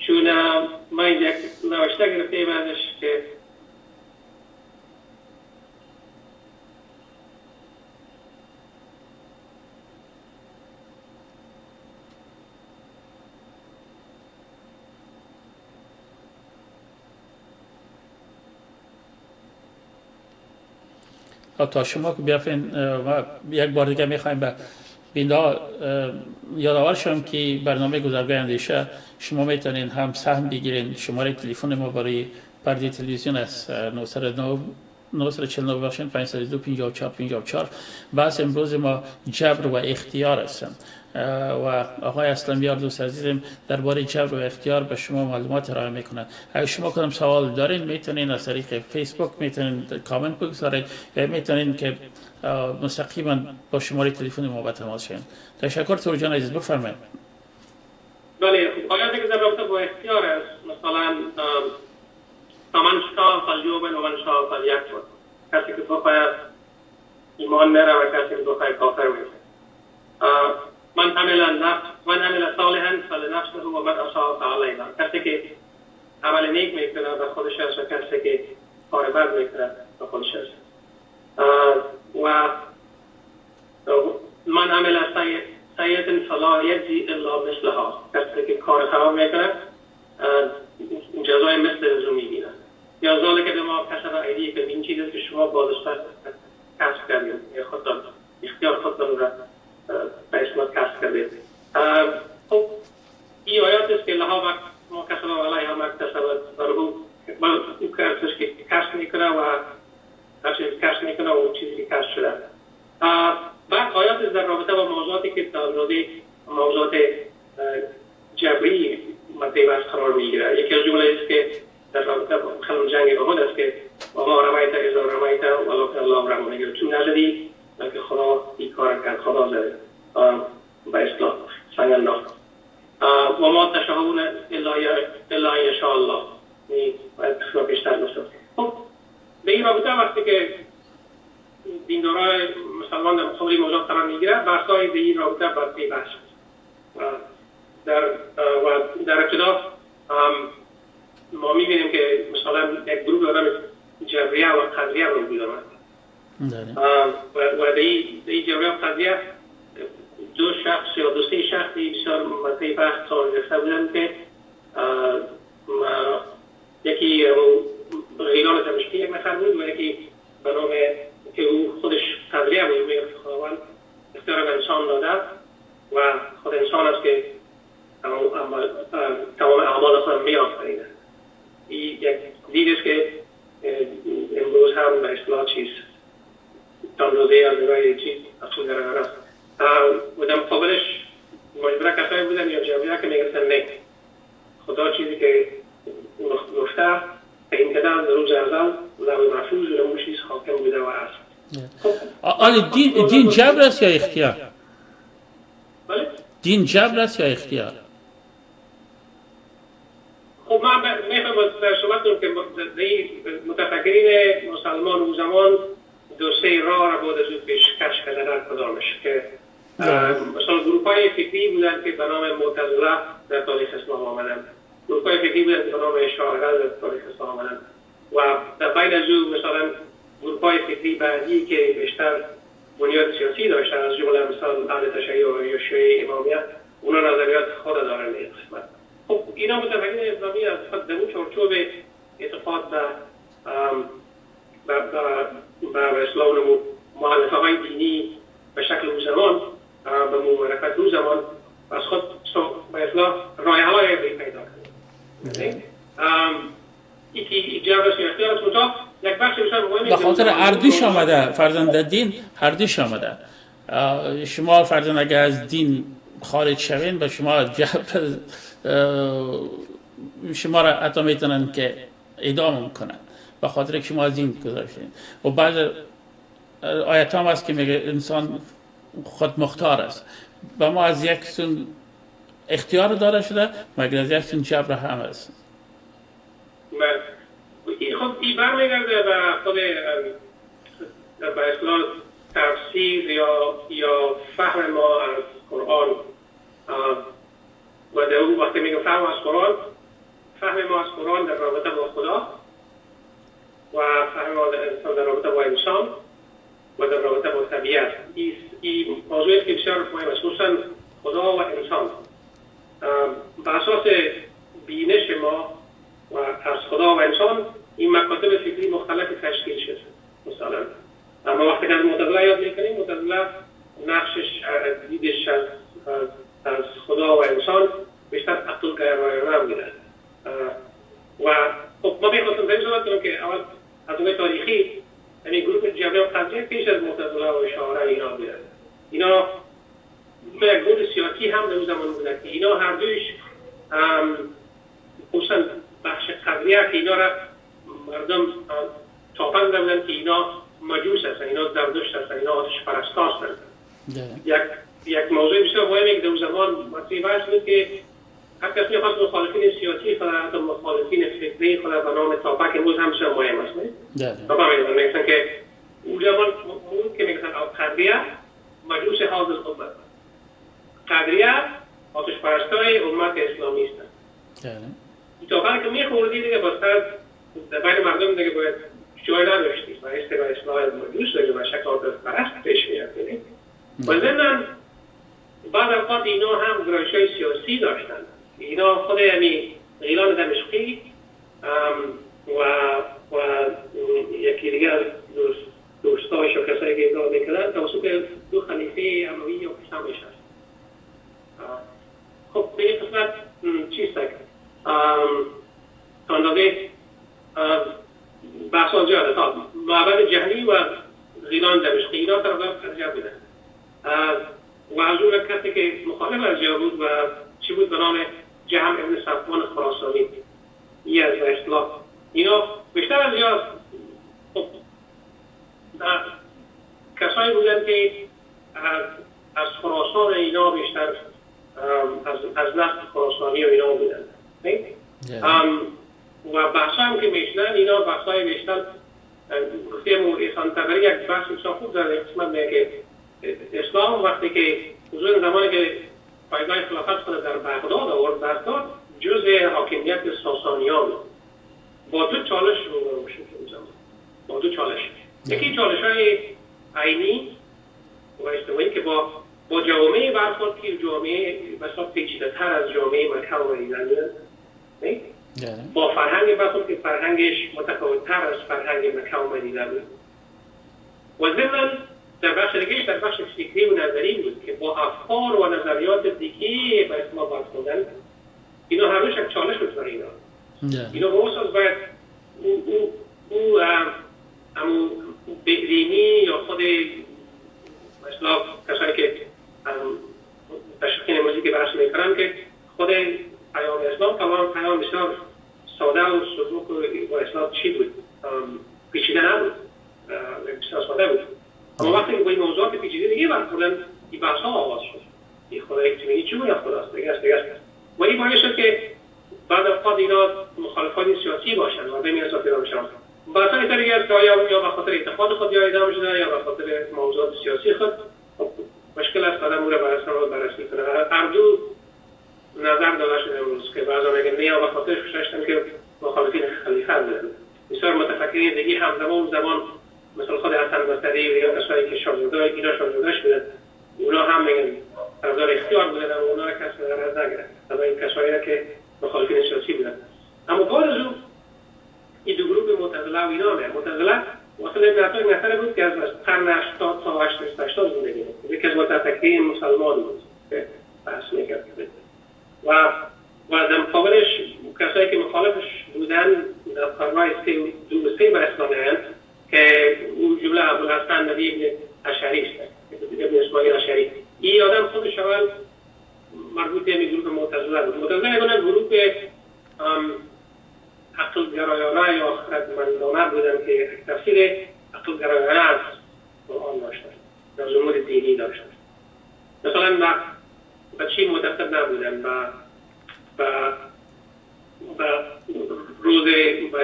چون من یک نوشته گرفته بعدش که تا شما که بیافین و یک بار دیگه میخوایم به بینده یادآور شم که برنامه گذرگاه اندیشه شما میتونین هم سهم بگیرین. شماره تلفن ما برای پرده تلویزیون است 949 502 54 54. بحث امروز ما جبر و اختیار است و آقای اسلامیار دوست عزیزم درباره جبر و اختیار به شما معلومات ارائه میکنند. اگر شما کدام سوال دارین میتونین از طریق فیسبوک میتونین کامنت بگذارید و میتونین که مستقیما با شماره تلفن ما به تماس شین. تشکر تور جان عزیز، بفرمایید. بله، آیاتی که در رابطه با اختیار است مثلا من شاء فلیؤمن و من شاء فلیکفر. کسی که بخواهد ایمان میاره و کسی که بخواهد کافر میشه. من عمل صالحا فلنفسه و من اساء فعلیها. کسی که عمل نیک میکنه به خودش است و کسی که کار بد میکنه به خودش است. و من عمل سیئة فلا یجزی الا مثلها. کسی که کار خراب میکنه جزای مثل او میگیره. یا ذالک بما کسب ایدیکم، این چیزی که شما بازداشت کسب کردید یا خودتان اختیار خودتان را به اسمت کسب کردید. خب این آیات است که لها ما کسب و علیها ما اکتسبت، برای او کسبش که کسب میکنه و هر چیزی کسب میکنه و چیزی که کسب شده. بعد آیات است در رابطه با موضوعاتی که موضوعات جبری مد بحث قرار میگیره. یکی از جمله است که در رابطه با خلال جنگ احد است که ما رمیت اذا رمیت ولکن الله رمی میگه. چون نزدی بلکه خدا این کار کرد، خدا زده به اصطلاح سنگ انداخت. و ما تشاءون الا یشاء الله. باید شما بیشتر نشد. خب به این رابطه وقتی که دیندارای مسلمان در مقابل موضوع قرار میگیره بحث‌های به این رابطه باید بحث در ابتدا ما میبینیم که مثلا یک گروه آدم جبریه و قدریه رو وجود آمد و در این جبریه و قدریه دو شخص یا دو سه شخصی بسیار مطلب بحث قرار گرفته بودن که یکی غیلان دمشقی یک نفر بود و یکی به نام که او خودش قدریه بود، میگه خداوند اختیار به انسان داده و خود انسان است که تمام اعمال خود می‌آفریند. این یک دید است که امروز هم به اصطلاح چیست چند روزه از نگاه چیز اصول در است. و در مقابلش مجبوره کسایی بودن یا جمعیه که میگفتن نه، خدا چیزی که گفته به این قدر در روز ازل لوح محفوظ و اون چیز حاکم بوده و است. آلی دین جبر است یا اختیار؟ بله؟ دین جبر است یا اختیار؟ خب من میخوام در صحبت کنم که متفکرین مسلمان اون زمان دو سه راه را بود از اون پیشکش کردن در کدامش که مثلا گروه‌های فکری بودن که به نام معتزله در تاریخ اسلام آمدن، گروه‌های فکری بودن که به نام اشاعره در تاریخ اسلام آمدن و در بین از اون مثلا گروه‌های فکری بعدی که بیشتر بنیاد سیاسی داشتن از جمله مثلا اهل تشیع یا شیعه امامیه، اونا نظریات خود دارن به قسمت. خب اینا متفکرین اسلامی از خود در اون چارچوب اعتقاد به اسلام و مؤلفه‌های دینی به شکل روزمره و از خود به اصطلاح رایه‌های پیدا کنیم. یکی جواب اختیار است منتها یک بخش بسیار مهمی به خاطر اردوش آمده فرزند دین اردوش آمده. شما فرزند اگر از دین خارج شوین به شما شما را حتی میتونن که اعدام کنن به خاطر که شما از دین گذاشتین. و بعض آیات هم هست که میگه انسان خود مختار است. و ما از یک سون اختیار داده شده مگر از یک سون جبر هم است. خب این برمیگرده به خود به اصطلاح تفسیر یا فهم ما از قرآن و در اون وقتی میگم فهم از قرآن، فهم ما از قرآن در رابطه با خدا و فهم ما در رابطه با انسان و در رابطه با طبیعت. این موضوعی که بسیار مهم است، خصوصا خدا و انسان. بر اساس بینش ما و از خدا و انسان این مکاتب فکری مختلف تشکیل شده. مثلا اما وقتی که از معتزله یاد میکنیم، معتزله نقشش دیدش از خدا و انسان بیشتر عقل گرایانه میدن. و خب ما میخواستم در این صحبت کنم که اول از اون تاریخی یعنی گروه جبری و قضیه پیش از معتزله و اشاعره اینا بودن. اینا یک گروه سیاسی هم در اون زمان بودن که اینا هر دویش خصوصا بخش قضیه که اینا را مردم تاپند بودن که اینا مجوس هستن، اینا زردشت هستن، اینا آتش پرستار هستن. یک موضوع بسیار مهمی که در اون زمان مطرح بحث بود که هر کس میخواست مخالفین سیاسی خود حتی مخالفین فکری خود به نام تاپک امروز هم بسیار مهم است. تاپک میگن که اون زمان که میگن قدریه مجوس حاضر الامت، قدریه آتش پرستای امت اسلامی هستن. تاپک که میخوردی دیگه بازتر در بین مردم دیگه باید جای نداشتی و اشتباه اصلاح مجوس دیگه و شکل آتش پرست پیش میاد. و ضمن بعد از اوقات اینا هم گرایش‌های سیاسی داشتن. اینا خود یعنی غیلان دمشقی و یکی دیگه از دوستایش و کسایی که ادعا میکردن توسط دو خلیفه اموی و پیشامش هست. خب به این قسمت چیست تا اندازه بحثان زیاده تا معبد جهنی و غیلان دمشقی اینا طرفدار ارجاء بودن و از اون کسی که مخالف ارجاء بود و چی بود به نام جهم ابن صفوان خراسانی. یه از اصطلاح اینا بیشتر از زیاد کسایی بودن که از خراسان اینا بیشتر از نسل خراسانی و اینا بودن. و بحثا هم که میشنن اینا بحثای بیشتر گفتیم احسان تبری یک بحث بسیار خوب در قسمت میگه که اسلام وقتی که حضور زمانی که پایگاه خلافت خود در بغداد آورد، بغداد جزء حاکمیت ساسانیان بود. با دو چالش روبرو شد اون زمان. با دو چالش. یکی چالش‌های عینی و اجتماعی که با جامعه برخورد که جامعه بسیار پیچیده‌تر از جامعه مکه و مدینه بود. با فرهنگ برخورد که فرهنگش متفاوت‌تر از فرهنگ مکه و مدینه بود. و ضمن در بخش دیگه در بخش فکری و نظری بود که با افکار و نظریات دیگه به اسما برخوردن. اینا هر روش یک چالش بود برای اینا. اینا به اون باید او بهرینی یا خود مثلا کسانی که تشکیل موزیک بحث میکنن که خود پیام اسلام تمام پیام بسیار ساده و سبک و اسلام چی بود؟ پیچیده نبود. بسیار ساده بود. اما وقتی که با این موضوعات پیچیده دیگه برخوردن این بحث ها آغاز شد. این خدای اجتماعی چی بود یا خداست؟ دیگه است. و این باعث شد که بعد از خود اینا مخالفان سیاسی باشن و بین اضافه باشن. بحثا این طریقی است که یا به خاطر اعتقاد خود یا ادامه شده یا به خاطر موضوعات سیاسی خود مشکل است آدم او را بررسی کنه. هر دو نظر داده شده امروز که بعضا میگن نه یا به خاطر ششتن که مخالفین خلیفه بودن. بسیار متفکرین دیگه همزمان زمان مثل خود حسن بصری یا کسایی که شاگردای اینا شاگرداش بودن اونا هم میگن طرفدار اختیار بودن و اونا را کسی غرض نگرفت. تا این کسایی را که مخالفین سیاسی بودن. اما بعد از اون این دو گروه معتزله و اینا میاد. معتزله واسه این نفر بود که از قرن 80 تا 80 زندگی می‌کرد. یکی از متفکرین مسلمان بود که بحث می‌کرد. و در مقابلش کسایی که مخالفش بودن در قرنهای 2 و 3 به اسلام میآیند که اون جمله ابوالحسن نبی ابن اشعری است، ابن اسماعیل اشعری. این آدم خودش اول مربوط به گروه معتزله بود. معتزله میگن گروه عقل گرایانه یا خردمندانه بودن که تفسیر عقل گرایانه از قرآن داشتن، از امور دینی داشتن. مثلا با چی معتقد نبودن، و روز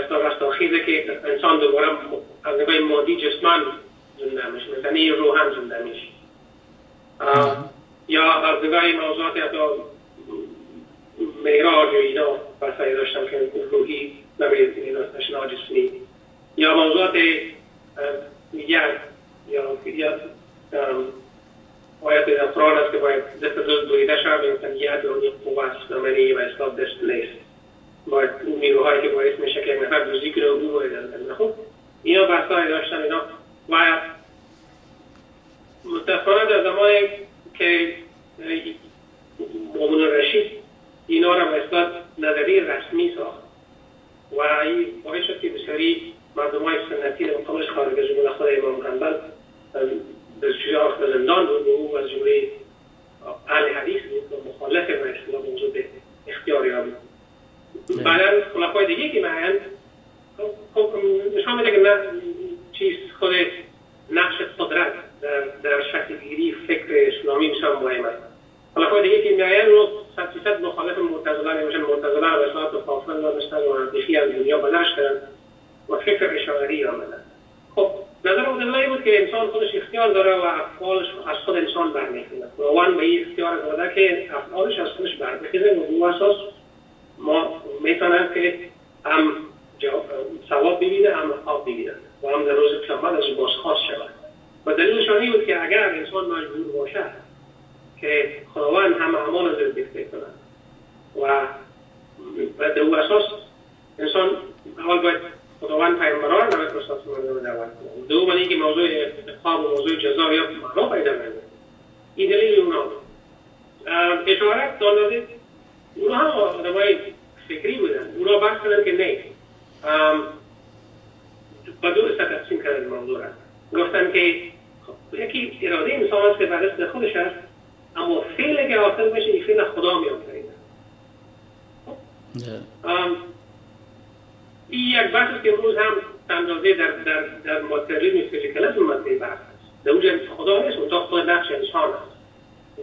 رستاخیزه که انسان دوباره از نگاه مادی جسمان زنده میشه، مثلا این روح هم زنده میشه. یا از نگاه موضوعات حتی معراج و اینا بحثایی داشتن که روحی نمیدونستشنا جسمی، یا موضوعات دیگر یا آیت در قرآن است که باید دست روز بریده شد مثلا ید و قوت نمانی و اصلاح دست نیست، باید اون نیروهایی که باعث میشه که یک نفر دوزی کنه او باید دست. خب اینا بحثایی داشتن اینا. و متاسفانه در زمانی که مومن رشید اینا را به اصلاح نظری رسمی ساخت و این باعث شد که بسیاری مردمای سنتی در مقامش خارج از جمله خود امام حنبل بسیار به زندان بود و او از جمله اهل حدیث بود و مخالف به اصطلاح موضوع به اختیاری ها بود. بعدا خلفای دیگه که معین خب نشان میده که نه چیست خود نقش قدرت در شکل گیری فکر اسلامی بسیار مهم است. خلفای دیگه که معین رو 100% مخالف معتزله نمیشن، معتزله رو به اصطلاح کافر داشتن و دیگه از دنیا بلش کردن و فکر اشاعری آمدن. خب نظر معتزله بود که انسان خودش اختیار داره و افعالش از خود انسان برمیخیزه. خداوند به این اختیار داده که افعالش از خودش برمیخیزه و به اساس ما میتونیم که هم ثواب ببینه هم عقاب ببینه و هم در روز قیامت از بازخواست شود. و دلیلشان این بود که اگر انسان مجبور باشه که خداوند هم اعمال از دیکته کنه و در اون اساس انسان اول باید خداوند پیامبران رو نباید رسالت مردم دعوت کنه. دوم اینکه موضوع عقاب و موضوع جزا یا معنا پیدا کنه. این دلیل اونا بود. اشارت داده اونا هم آدمای فکری بودن. اونا بحث کردن که نه با دو حصه تقسیم کردن موضوع را. گفتن که یکی اراده انسان است که بر دست خودش است، اما فعل که حاصل بشه این فعل خدا می‌آفریده. این یک بحث که امروز هم اندازه در ماتریالیسم فیزیکالیسم مطرح بحث است. در اونجا خدا نیست، اونجا خود نقش انسان است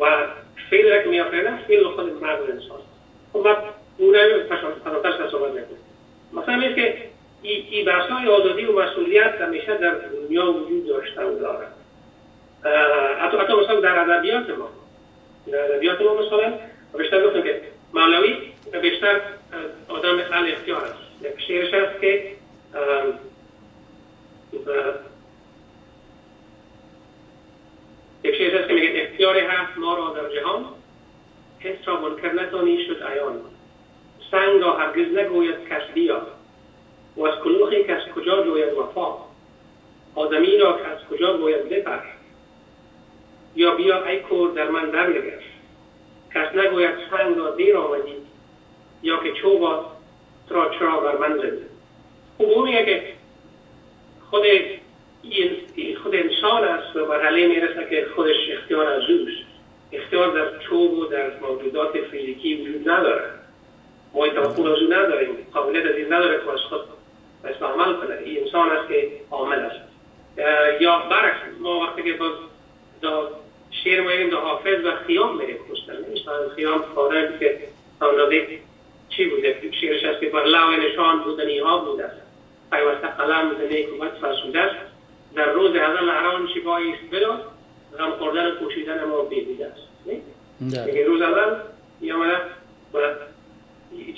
و فعل را که می‌آفریده فعل خود مرد انسان. خب ما اونایی پرانتز صحبت می‌کنیم. مثلا میگه که این بحث‌های آزادی و مسئولیت همیشه در دنیا وجود داشته و داره. حتی مثلا در ادبیات ما مثلا بیشتر گفتم که مولوی بیشتر آدم اهل اختیار است. یک شعرش هست که میگه اختیار هست ما را در جهان، حس را منکر نتانی شد عیان. سنگ را هرگز نگوید کس بیا و از کلوخی کس کجا جوید وفا. آدمی را کس کجا گوید بپر یا بیا ای کور در من در نگر. کس نگوید سنگ را دیر آمدی یا که چوبات را چرا بر من زدی. خوب اون میگه که خود انسان است و مرحله میرسه که خودش اختیار از اوست. اختیار در چوب و در موجودات فیزیکی وجود نداره. ما توقع از او نداریم، قابلیت از این نداره که از خود عمل کنه. این انسان است که عامل است. یا برعکس ما وقتی که با شعر میگیم در حافظ و خیام میگیم مستقیم مثلا خیام آدمی که اندازه چی بوده؟ شعرش است که بر لوح نشان بودنی ها بوده است، پیوسته قلم ز نیکوبت فرسوده است، در روز هزل هران شیبایی است بداد، غم خوردن و پوشیدن ما بیهوده است. میگه روز هزل یا مدد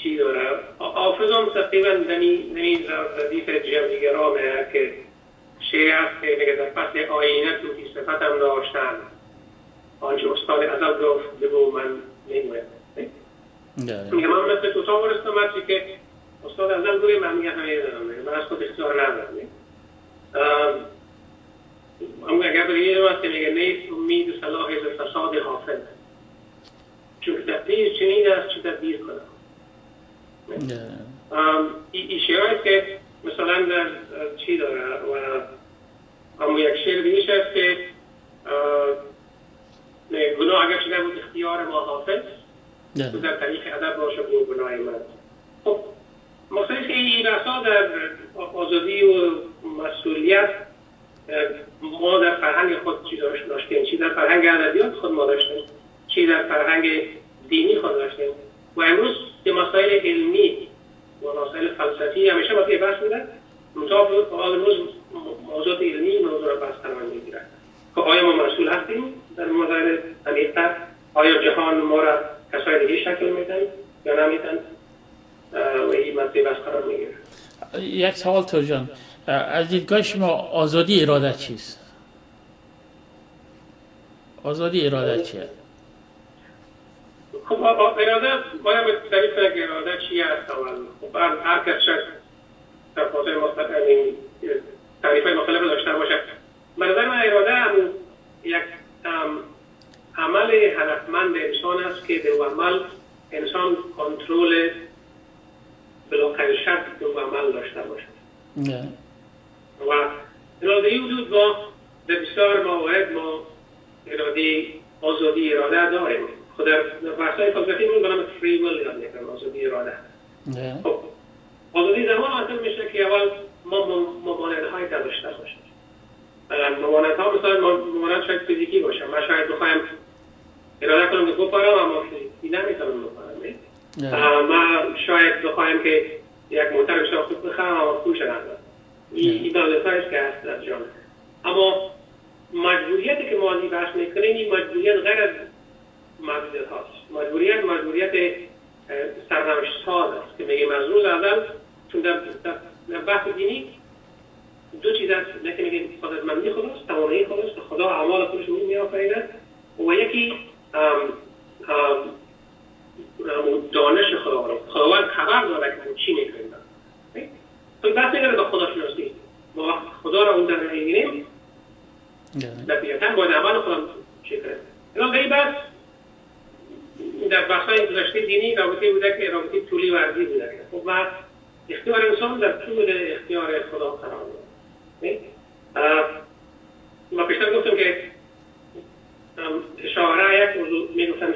چی داره؟ حافظ هم تقریبا نمی ردیف جمعیگرامه که شعر است که میگه در پس آینه توی صفتم داشتن آنچه استاد ازل گفت بگو من نمیگویم. میگه من مثل توتا ورستم هرچی که استاد ازل گوی من میگه همه دارم، من از خود اختیار ندارم. اما اگر برای یه نماز که میگه نیست امید صلاح فساد حافظ، چون تدبیر چنین است چه تدبیر کنم. این شعر که مثلا در چی داره و اما یک شعر دیگه است که گناه اگر چه نبود اختیار ما حافظ در طریق ادب باشه و گناه من. خب مقصدی که این بحثا در آزادی و مسئولیت ما در فرهنگ خود چی داشتیم، چی در فرهنگ ادبیات خود ما داشتیم، چی در فرهنگ دینی خود داشتیم و امروز به مسائل علمی و مسائل فلسفی همیشه وقتی بحث می‌کنه مطابق امروز موضوعات علمی موضوع را بحث قرار می‌گیره که آیا ما مسئول هستیم در مسائل عمیق‌تر، آیا جهان ما را کسای دیگه شکل میدن یا نمیدن و این مسئله بحث قرار می‌گیره. یک سوال تو جان، از دیدگاه شما آزادی اراده چیست؟ آزادی اراده چیه؟ خب اراده باید تعریف کنه که اراده چی است اول. خب هر کس شاید در فاصله مختلف تعریف‌های مختلف داشته باشه. به نظر من اراده هم یک عمل هدفمند انسان است که در عمل انسان کنترل بلا قید شرط در عمل داشته باشه. و اراده حدود ما در بسیار موارد ما اراده آزادی اراده داریم. خود در بحث‌های فلسفی من به نام فری ویل یاد می‌کنم آزادی اراده. خب آزادی زمان حاصل میشه که اول ما ممانعت‌های داشته باشیم. ممانعت‌ها مثلا ممانعت شاید فیزیکی باشه. من شاید بخوایم اراده کنم که بپرم اما فیزیکی نمیتونم بپرم. من شاید بخوایم که یک موتر بسیار خوب بخرم اما خوش ندارم. این داده‌هایی که هست در جامعه. اما مجبوریتی که ما از این بحث میکنیم این مجبوریت غیر از محدودیت هاست. مجبوریت سرنوشت ساز است که میگیم از روز اول چون در بحث دینی دو چیز است که میگیم قدرتمندی خداست، توانایی خداست که خدا اعمال خودش رو میآفریند و یکی دانش خداوند خبر داره که چی میکنیم. تو بحث میکنه با خدا شناسی ما وقت خدا را اون در میگیریم نتیجتا باید عمل خودم چی کنیم. الان به این بحث در بحث‌های گذشته دینی رابطه بوده که رابطه طولی و عرضی بوده. خب و اختیار انسان در طول اختیار خدا قرار داره. ما پیشتر گفتم که اشاره یک موضوع میگفتن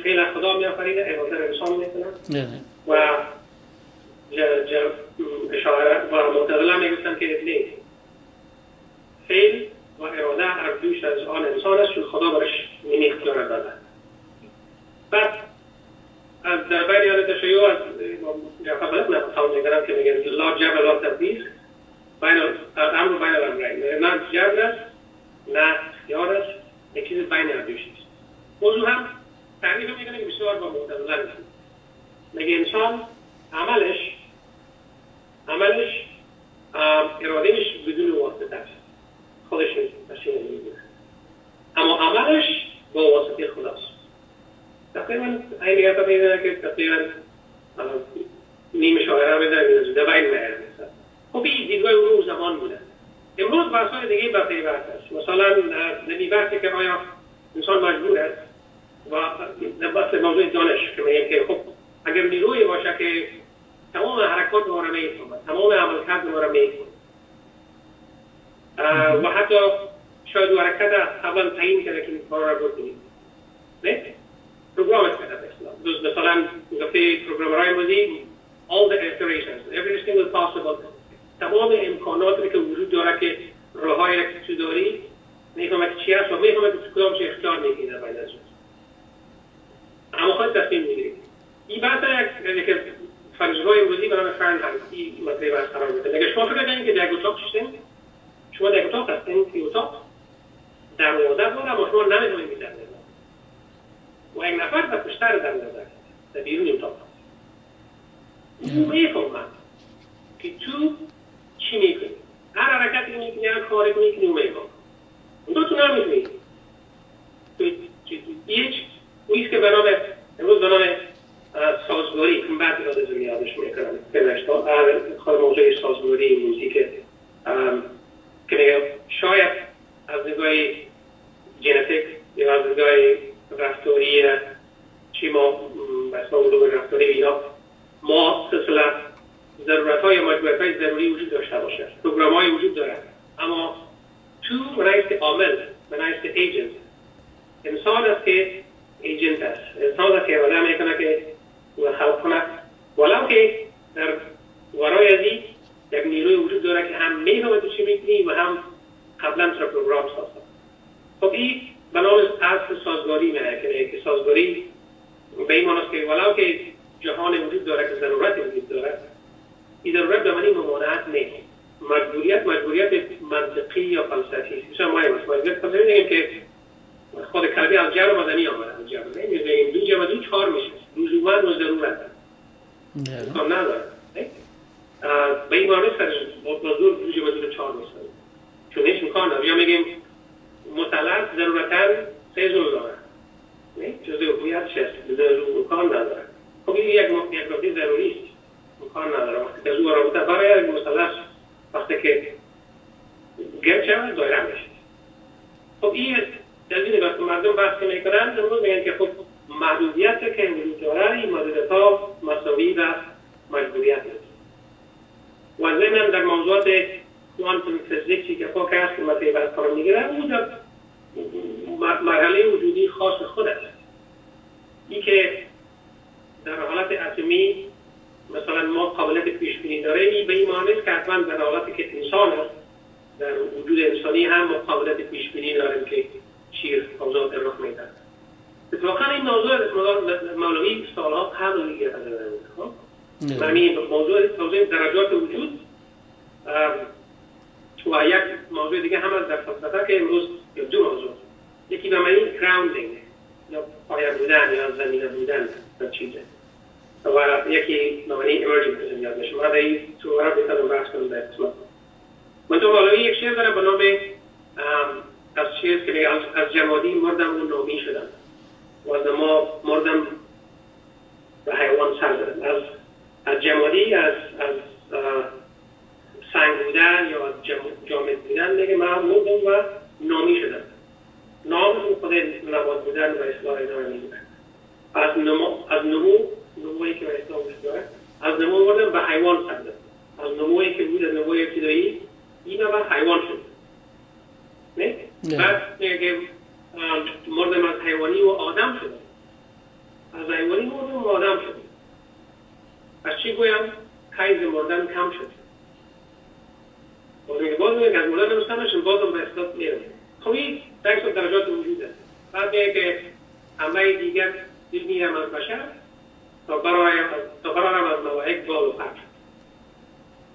فعل خدا میآفریده اراده انسان میکنه و اشاره و معتزله میگفتن که نه فعل و اراده هر دوش از آن انسان است چون خدا برش این اختیار داده. بعد در بین آن تشیع از جفابت نفسان میگنم که میگن لا جبر لا تبدیل امر بین الامرین نه جبر است نه اختیار است یک چیز بین اردوشی است. موضوع هم تعریف میکنه که بسیار با معتزله است. میگه انسان عملش ارادهش بدون واسطه است خودش ماشین نمیگیره اما عملش با واسطه خداست. تقریبا این نگاه می‌کنه که تقریبا نیم شاعره می‌دونه در بین میاد. خب این دیدگاه اون زمان بوده. امروز بحث‌های دیگه بحثی است. مثلا نمی‌بحثه که آیا انسان مجبور است و بحث موضوع دانش که میگه که خب اگر نیرویی باشه که تمام حرکات ما را می‌کنه، تمام عملکرد ما را می‌کنه و حتی شاید حرکت اول تعیین کرده که این کار را بکنیم. نه؟ پروگرام کرده مثلا. مثلا گفته پروگرامرهای موزیک all the iterations, every single possible تمام امکاناتی که وجود داره که راههای که داری میفهمه که چی است و میفهمه که کدام چه اختیار میگیره باید از اون. اما خود تصمیم میگیری. این بحث یک فلسفه‌های امروزی به نام فرهنگ این مسئله بحث قرار میده. اگه شما فکر کنید که در اتاق هستین، شما در اتاق هستین که اتاق دروازه داره اما شما نمی‌دونید در و یک نفر در پشتر دروازه در بیرون اتاق هست. میفهمه که تو چی میکنی؟ هر حرکتی که میکنی، هر کاری که میکنی، اون میفهمه. اون تو نمیتونی. هیچ اویست که به نام امروز به نام سازگاری که بعد یاد یادش میکنم که نشتا خود موضوع سازگاری موزیک که میگه شاید از نگاه ژنتیک یا از نگاه رفتاری چی ما اسم علوم رفتاری اینا ما سلسله ضرورت‌های مجبوریت‌های ضروری وجود داشته باشه، پروگرام‌های وجود داره، اما تو رئیس عامل رئیس ایجنت انسان است که ایجنت است، انسان است که وضع میکنه که خلق کنه، ولو که در ورای از این یک نیروی وجود داره که هم میفهمه تو چی میکنی و هم قبلا سر پروگرام ساخته. خب این بنابراین اصل سازگاری میکنه که سازگاری به این معنی است که ولو که جهان وجود داره که ضرورت وجود داره، این ضرورت به معنی ممانعت نیست. مجبوریت منطقی یا فلسفی است. مثلا ما مجبوریت فلسفی میگیم که خود کلمه از جبر مدنی آمده، از جبر نمیگیم دو جمع دو چهار میشه، لزوما و ضرورت امکان نداره. به این معنی است موضوع دو جمع دو چهار میشه، چون هیچ امکان نداره. یا میگیم مثلث ضرورتاً سه ضلع داره، جزء هویت چیست، ضرور امکان نداره. خب این یک نکته ضروری است، امکان نداره. وقتی که زور رابطه برای یک مثلث وقتی که گرد شود دایره میشه. خب این دلیلی است که مردم بحث میکنن امروز میگن که خب محدودیت که وجود داره این محدودیت‌ها مساوی و مجبوریت است. و ضمن در موضوعات کوانتوم فیزیکی که فوکس که مطلب بحث قرار میگیره اون در مرحله وجودی خاص خود است. این که در حالت اتمی مثلا ما قابلیت پیش بینی داریم، به این معنی است که حتما در حالتی که انسان است در وجود انسانی هم ما قابلیت پیش بینی داریم که چی موضوعات رخ میده. اتفاقا این موضوع مولوی سالها قبل دیگه خب یعنی موضوع درجات وجود و یک موضوع دیگه هم از در فلسفه که امروز دو موضوع، یکی به معنی گراوندینگ یا پایه بودن یا زمینه بودن در چیزه و یکی به معنی ایمرجنس یاد میشه. من این تو عرب میتونم بحث کنم در قسمت. من تو مولوی یک شعر داره به نام از چیست که از جمادی مردم و نامی شدم و از ما مردم به حیوان سر زدم. از جمادی از سنگ بودن یا از جامد بودن میگه من مردم و نامی شدم. نام خود نبات بودن و اصلاح اینا رو میگه. از نمویی که به اصلاح وجود داره از نمو مردم به حیوان سر زدم. از نمویی که بود از نموی ابتدایی این و حیوان شد. نه؟ بعد میگه مردم از حیوانی و آدم شد. از حیوانی مردم و آدم شد. از چی گویم؟ حیز مردن کم شد. باز میگه از مردن نمیستم نشون بازم به اصلاح میرم. خب این درست درجات وجود است. بعد میگه که همه دیگر دل میرم از بشر تا برایم از مواهق بال و پر.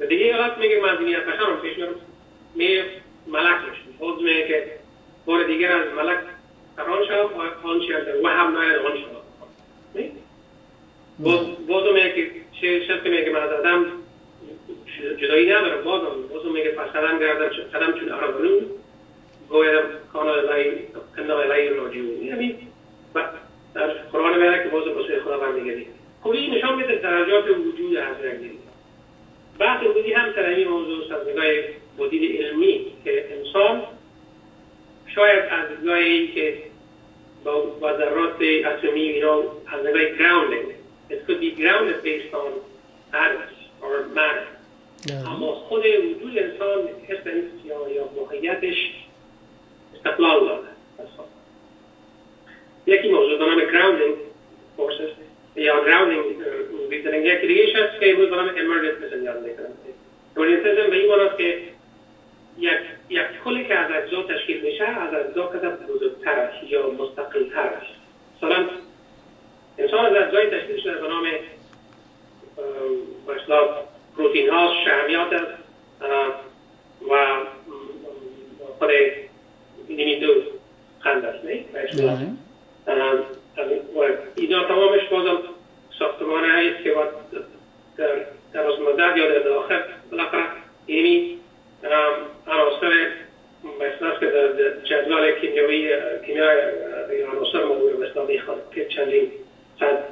و دیگه یادت میگه من دنیا بشر هم پیش میرم میگه ملک میشم. باز میگه که بار دیگر از ملک فران شدم و آن شد و هم ناید آن شد. باز میگه که چه شد که میگه من از آدم جدایی ندارم. بازم میگه پسرم گردم قدم چون عربانون گویم کانال لای راجعون. یعنی در قرآن میگه که بازم بسیار خدا برمیگردی. خب این نشان میده درجات وجود از رنگی. بحث وجودی هم ترمی موضوع از نگاه بودید علمی که انسان شاید از نگاهی که با ذرات اتمی اینا از نگاه grounding it could be grounded based on atoms or matter. اما خود وجود انسان اسنس یا ماهیتش استقلال داره. یکی موضوع به نام grounding forces یا grounding reasoning، یکی دیگه هست که امروز به نام emergent یاد میکنم. emergentism به این معنی است که یک کلی که از اجزا تشکیل میشه از اجزا که بزرگتر است یا مستقل‌تر است. مثلا انسان از اجزای تشکیل شده به نام مثلا پروتئین ها، شحمیات است و خود اینی دو خند است نه؟ اینا تمامش بازم ساختمان هاییست که در ازمدد یا در داخل بالاخره اینی عناصر مثلا که در جدول کیمیای عناصر موجود مثلا میخواد که چندین صد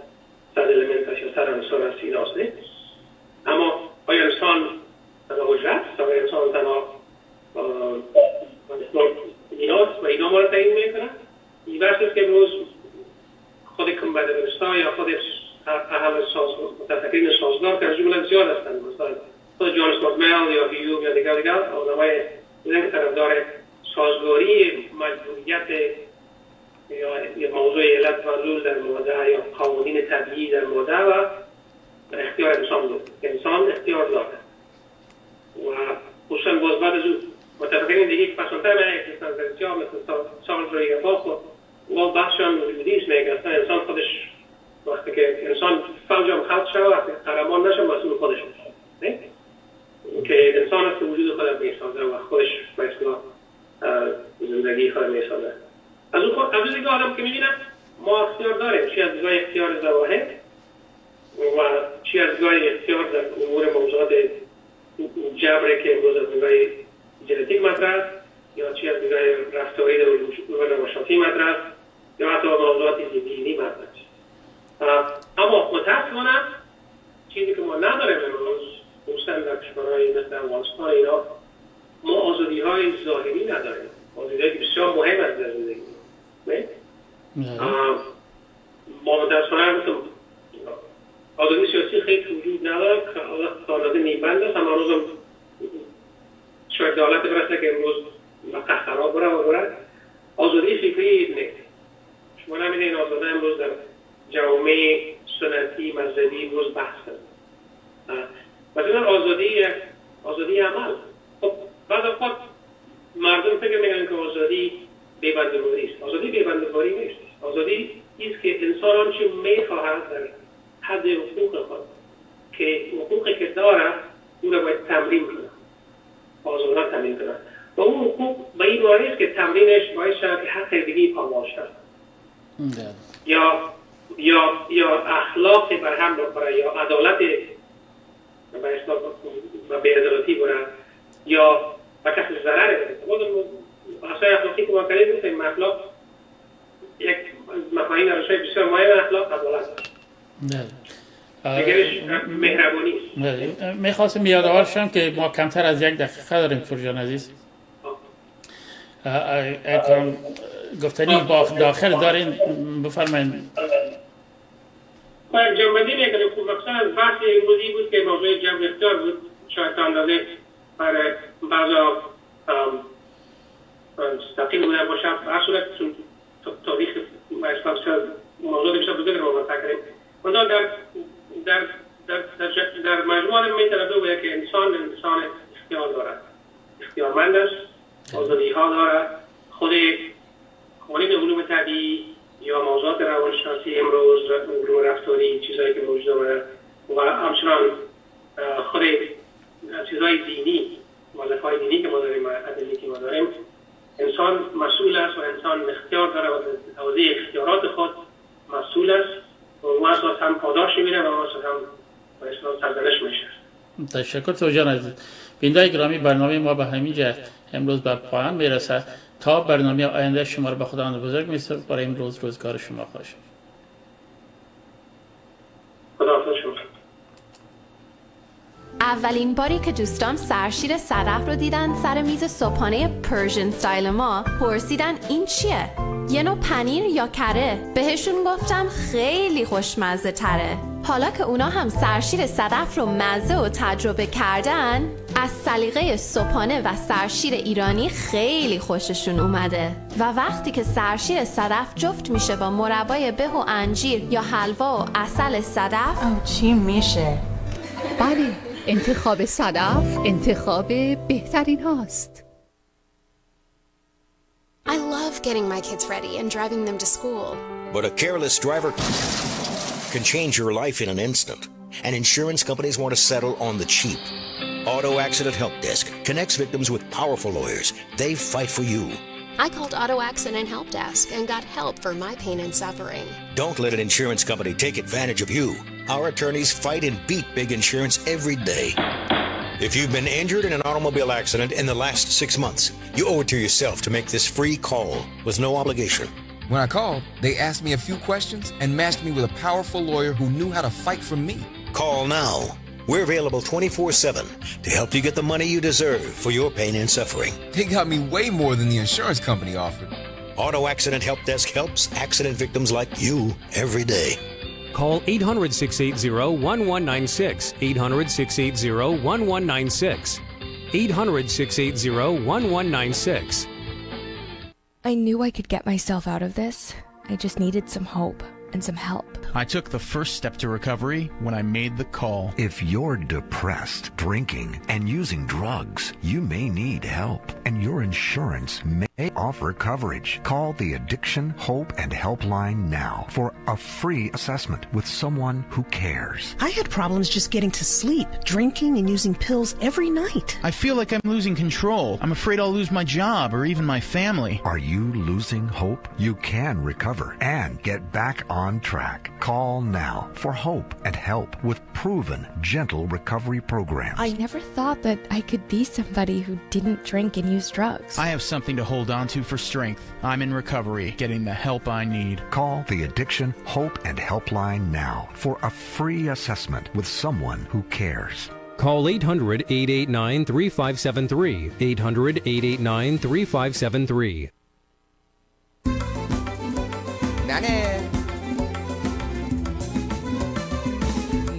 المنت یا صد عنصر از ایناست نه؟ اما آیا انسان تنها وجود آیا انسان تنها ایناست و اینا ما رو تعیین میکنه؟ این بحث است که امروز خود کمبدبلستا یا خود همه متفکرین سازگار که از جمله زیاد هستند، مثلا خود جان استوارت میل یا هیوم یا دیگر آدمای دیگه طرفدار سازگاری مجبوریت یا موضوع علت و علول در ماده یا قوانین طبیعی در ماده و اختیار انسان داره. انسان اختیار داره و خصوصا باز بعد از اون متفکرین دیگه که پسانتر میگه بسیار مثل سالزر یا باخ و بخشان بودیسم میگه اصلا انسان خودش وقتی که انسان فوجم خلق شده وقتی قهرمان نشه مسئول خودش میشه که انسان است که وجود خودش میسازه و خودش به اصطلاح زندگی خود میسازه. از اون دیگه آدم که میبینم ما اختیار داریم، چی از دیگه اختیار ظواهر و چی از دیگه اختیار در امور موضوعات جبره که امروز از دیگه ژنتیک مطرح یا چی از دیگه رفتاری در روانشناسی مطرح یا حتی موضوعات دینی مطرح. اما متاسفانه چیزی که ما نداریم امروز خصوصا در کشورهای مثل افغانستان اینا ما آزادی‌های ظاهری نداریم، آزادی‌های بسیار مهم است در زندگی ما متاسفانه مثل آزادی سیاسی خیلی وجود نداره که آزادی نیمبند است. اما روز شاید دولت برسه که امروز قهرمان بره آزادی فکری نیست. شما نمیدین آزادی امروز در جامعه سنتی مذهبی امروز بحث است. مثلا آزادی عمل. خب بعد از خود مردم فکر میکنن که آزادی بی‌بنده‌کاری است. آزادی بی‌بنده‌کاری نیست. آزادی است که انسان آنچه میخواهد در حد حقوق خود که حقوقی که داره او را باید تمرین کنه، آزادانه تمرین کنه و اون حقوق به این معنی است که تمرینش باید شد که حق دیگه پامال شد یا اخلاق بر هم بخوره یا عدالت و بی‌عدالتی بره یا به کسی ضرر برسه. اصلا اخلاقی که ما کردیم گفتیم اخلاق یک مفاهیم روشای بسیار مهم اخلاق عدالت دیگرش مهربانی است. میخواستم یادآور شم که ما کمتر از 1 دقیقه داریم فرجان عزیز. گفتنی با داخل دارین بفرمایید. جنبندی میکنیم. خب مثلا بحث امروزی بود که موضوع جبر اختیار بود، شاید تا اندازه برای بعضا تقیل بوده باشه. هر صورت تاریخ موضوع بشه بزرگ رو متکریم منطقه در مجموعه میتونه بگه که انسان اختیار دارد، اختیارمند است، آزادی ها دارد. خود قوانین علوم طبیعی یا موضوعات روانشناسی امروز علوم رفتاری چیزایی که موجود داره و همچنان خود چیزهای دینی وظایف دینی که ما داریم ادله که ما داریم انسان مسئول است و انسان اختیار داره و توزیع اختیارات خود مسئول است و اون اساس هم پاداش می‌بینه و اون اساس هم به اصطلاح سرزنش میشه. تشکر توجان عزیز. بیننده گرامی برنامه ما به همین جهت امروز به پایان میرسه. تا برنامه آینده شما رو به خداوند بزرگ می‌سپارم. برای امروز روزگار شما خوش. خداحافظ شما. اولین باری که دوستان سرشیر صدف رو دیدن سر میز صبحانه پرژن استایل ما پرسیدن این چیه؟ یه نوع پنیر یا کره؟ بهشون گفتم خیلی خوشمزه تره. حالا که اونا هم سرشیر صدف رو مزه و تجربه کردن از سلیقه صبحانه و سرشیر ایرانی خیلی خوششون اومده و وقتی که سرشیر صدف جفت میشه با مربای به و انجیر یا حلوا و عسل صدف چی میشه؟ بله، انتخاب صدف انتخاب بهترین هاست. I love getting my kids ready and driving them to school. But a careless driver can change your life in an instant. And insurance companies want to settle on the cheap. Auto Accident Help Desk connects victims with powerful lawyers. They fight for you. I called Auto Accident Help Desk and got help for my pain and suffering. Don't let an insurance company take advantage of you. Our attorneys fight and beat big insurance every day. If you've been injured in an automobile accident in the last 6 months, you owe it to yourself to make this free call with no obligation. When I called, they asked me a few questions and matched me with a powerful lawyer who knew how to fight for me. Call now. We're available 24/7 to help you get the money you deserve for your pain and suffering. They got me way more than the insurance company offered. Auto Accident Help Desk helps accident victims like you every day. Call 800-680-1196, 800-680-1196, 800-680-1196. I knew I could get myself out of this. I just needed some hope and some help. I took the first step to recovery when I made the call. If you're depressed, drinking, and using drugs, you may need help, and your insurance may offer coverage. Call the Addiction, Hope, and Helpline now for a free assessment with someone who cares. I had problems just getting to sleep, drinking and using pills every night. I feel like I'm losing control. I'm afraid I'll lose my job or even my family. Are you losing hope? You can recover and get back on track. Call now for hope and help with proven, gentle recovery programs. I never thought that I could be somebody who didn't drink and use drugs. I have something to hold on to for strength. I'm in recovery, getting the help I need. Call the Addiction, Hope, and Helpline now for a free assessment with someone who cares. Call 800-889-3573, 800-889-3573.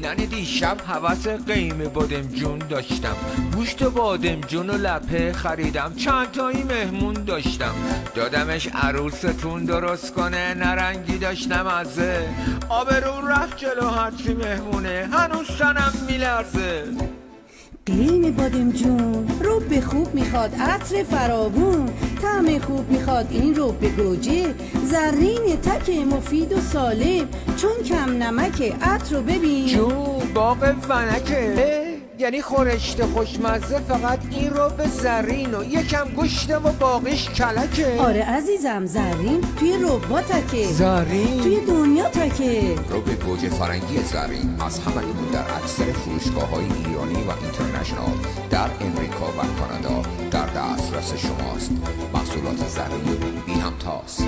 ننه دیشب حوث قیمه بادمجون داشتم، گوشت بادمجون و لپه خریدم، چند تایی مهمون داشتم، دادمش عروستون درست کنه، نرنگی داشتم ازه، آبرون رفت جلو هرچی مهمونه، هنوز تنم میلرزه. قیم بادمجون رو به خوب میخواد، عطر فراوون طعم خوب میخواد، این رو به گوجه، زرین تک مفید و سالم، چون کم نمکه، عطر رو ببین جون باغ ونکه، یعنی خورشت خوشمزه، فقط این رو به زرین و یکم گوشته و باقیش کلکه. آره عزیزم، زرین توی رباتکه، زرین توی دنیا تکه. رو به گوجه فرنگی زرین از همکنون در اکثر فروشگاه‌های ایرانی و اینترنشنال در امریکا و کانادا در دسترس شماست. محصولات زرین بی همتاست.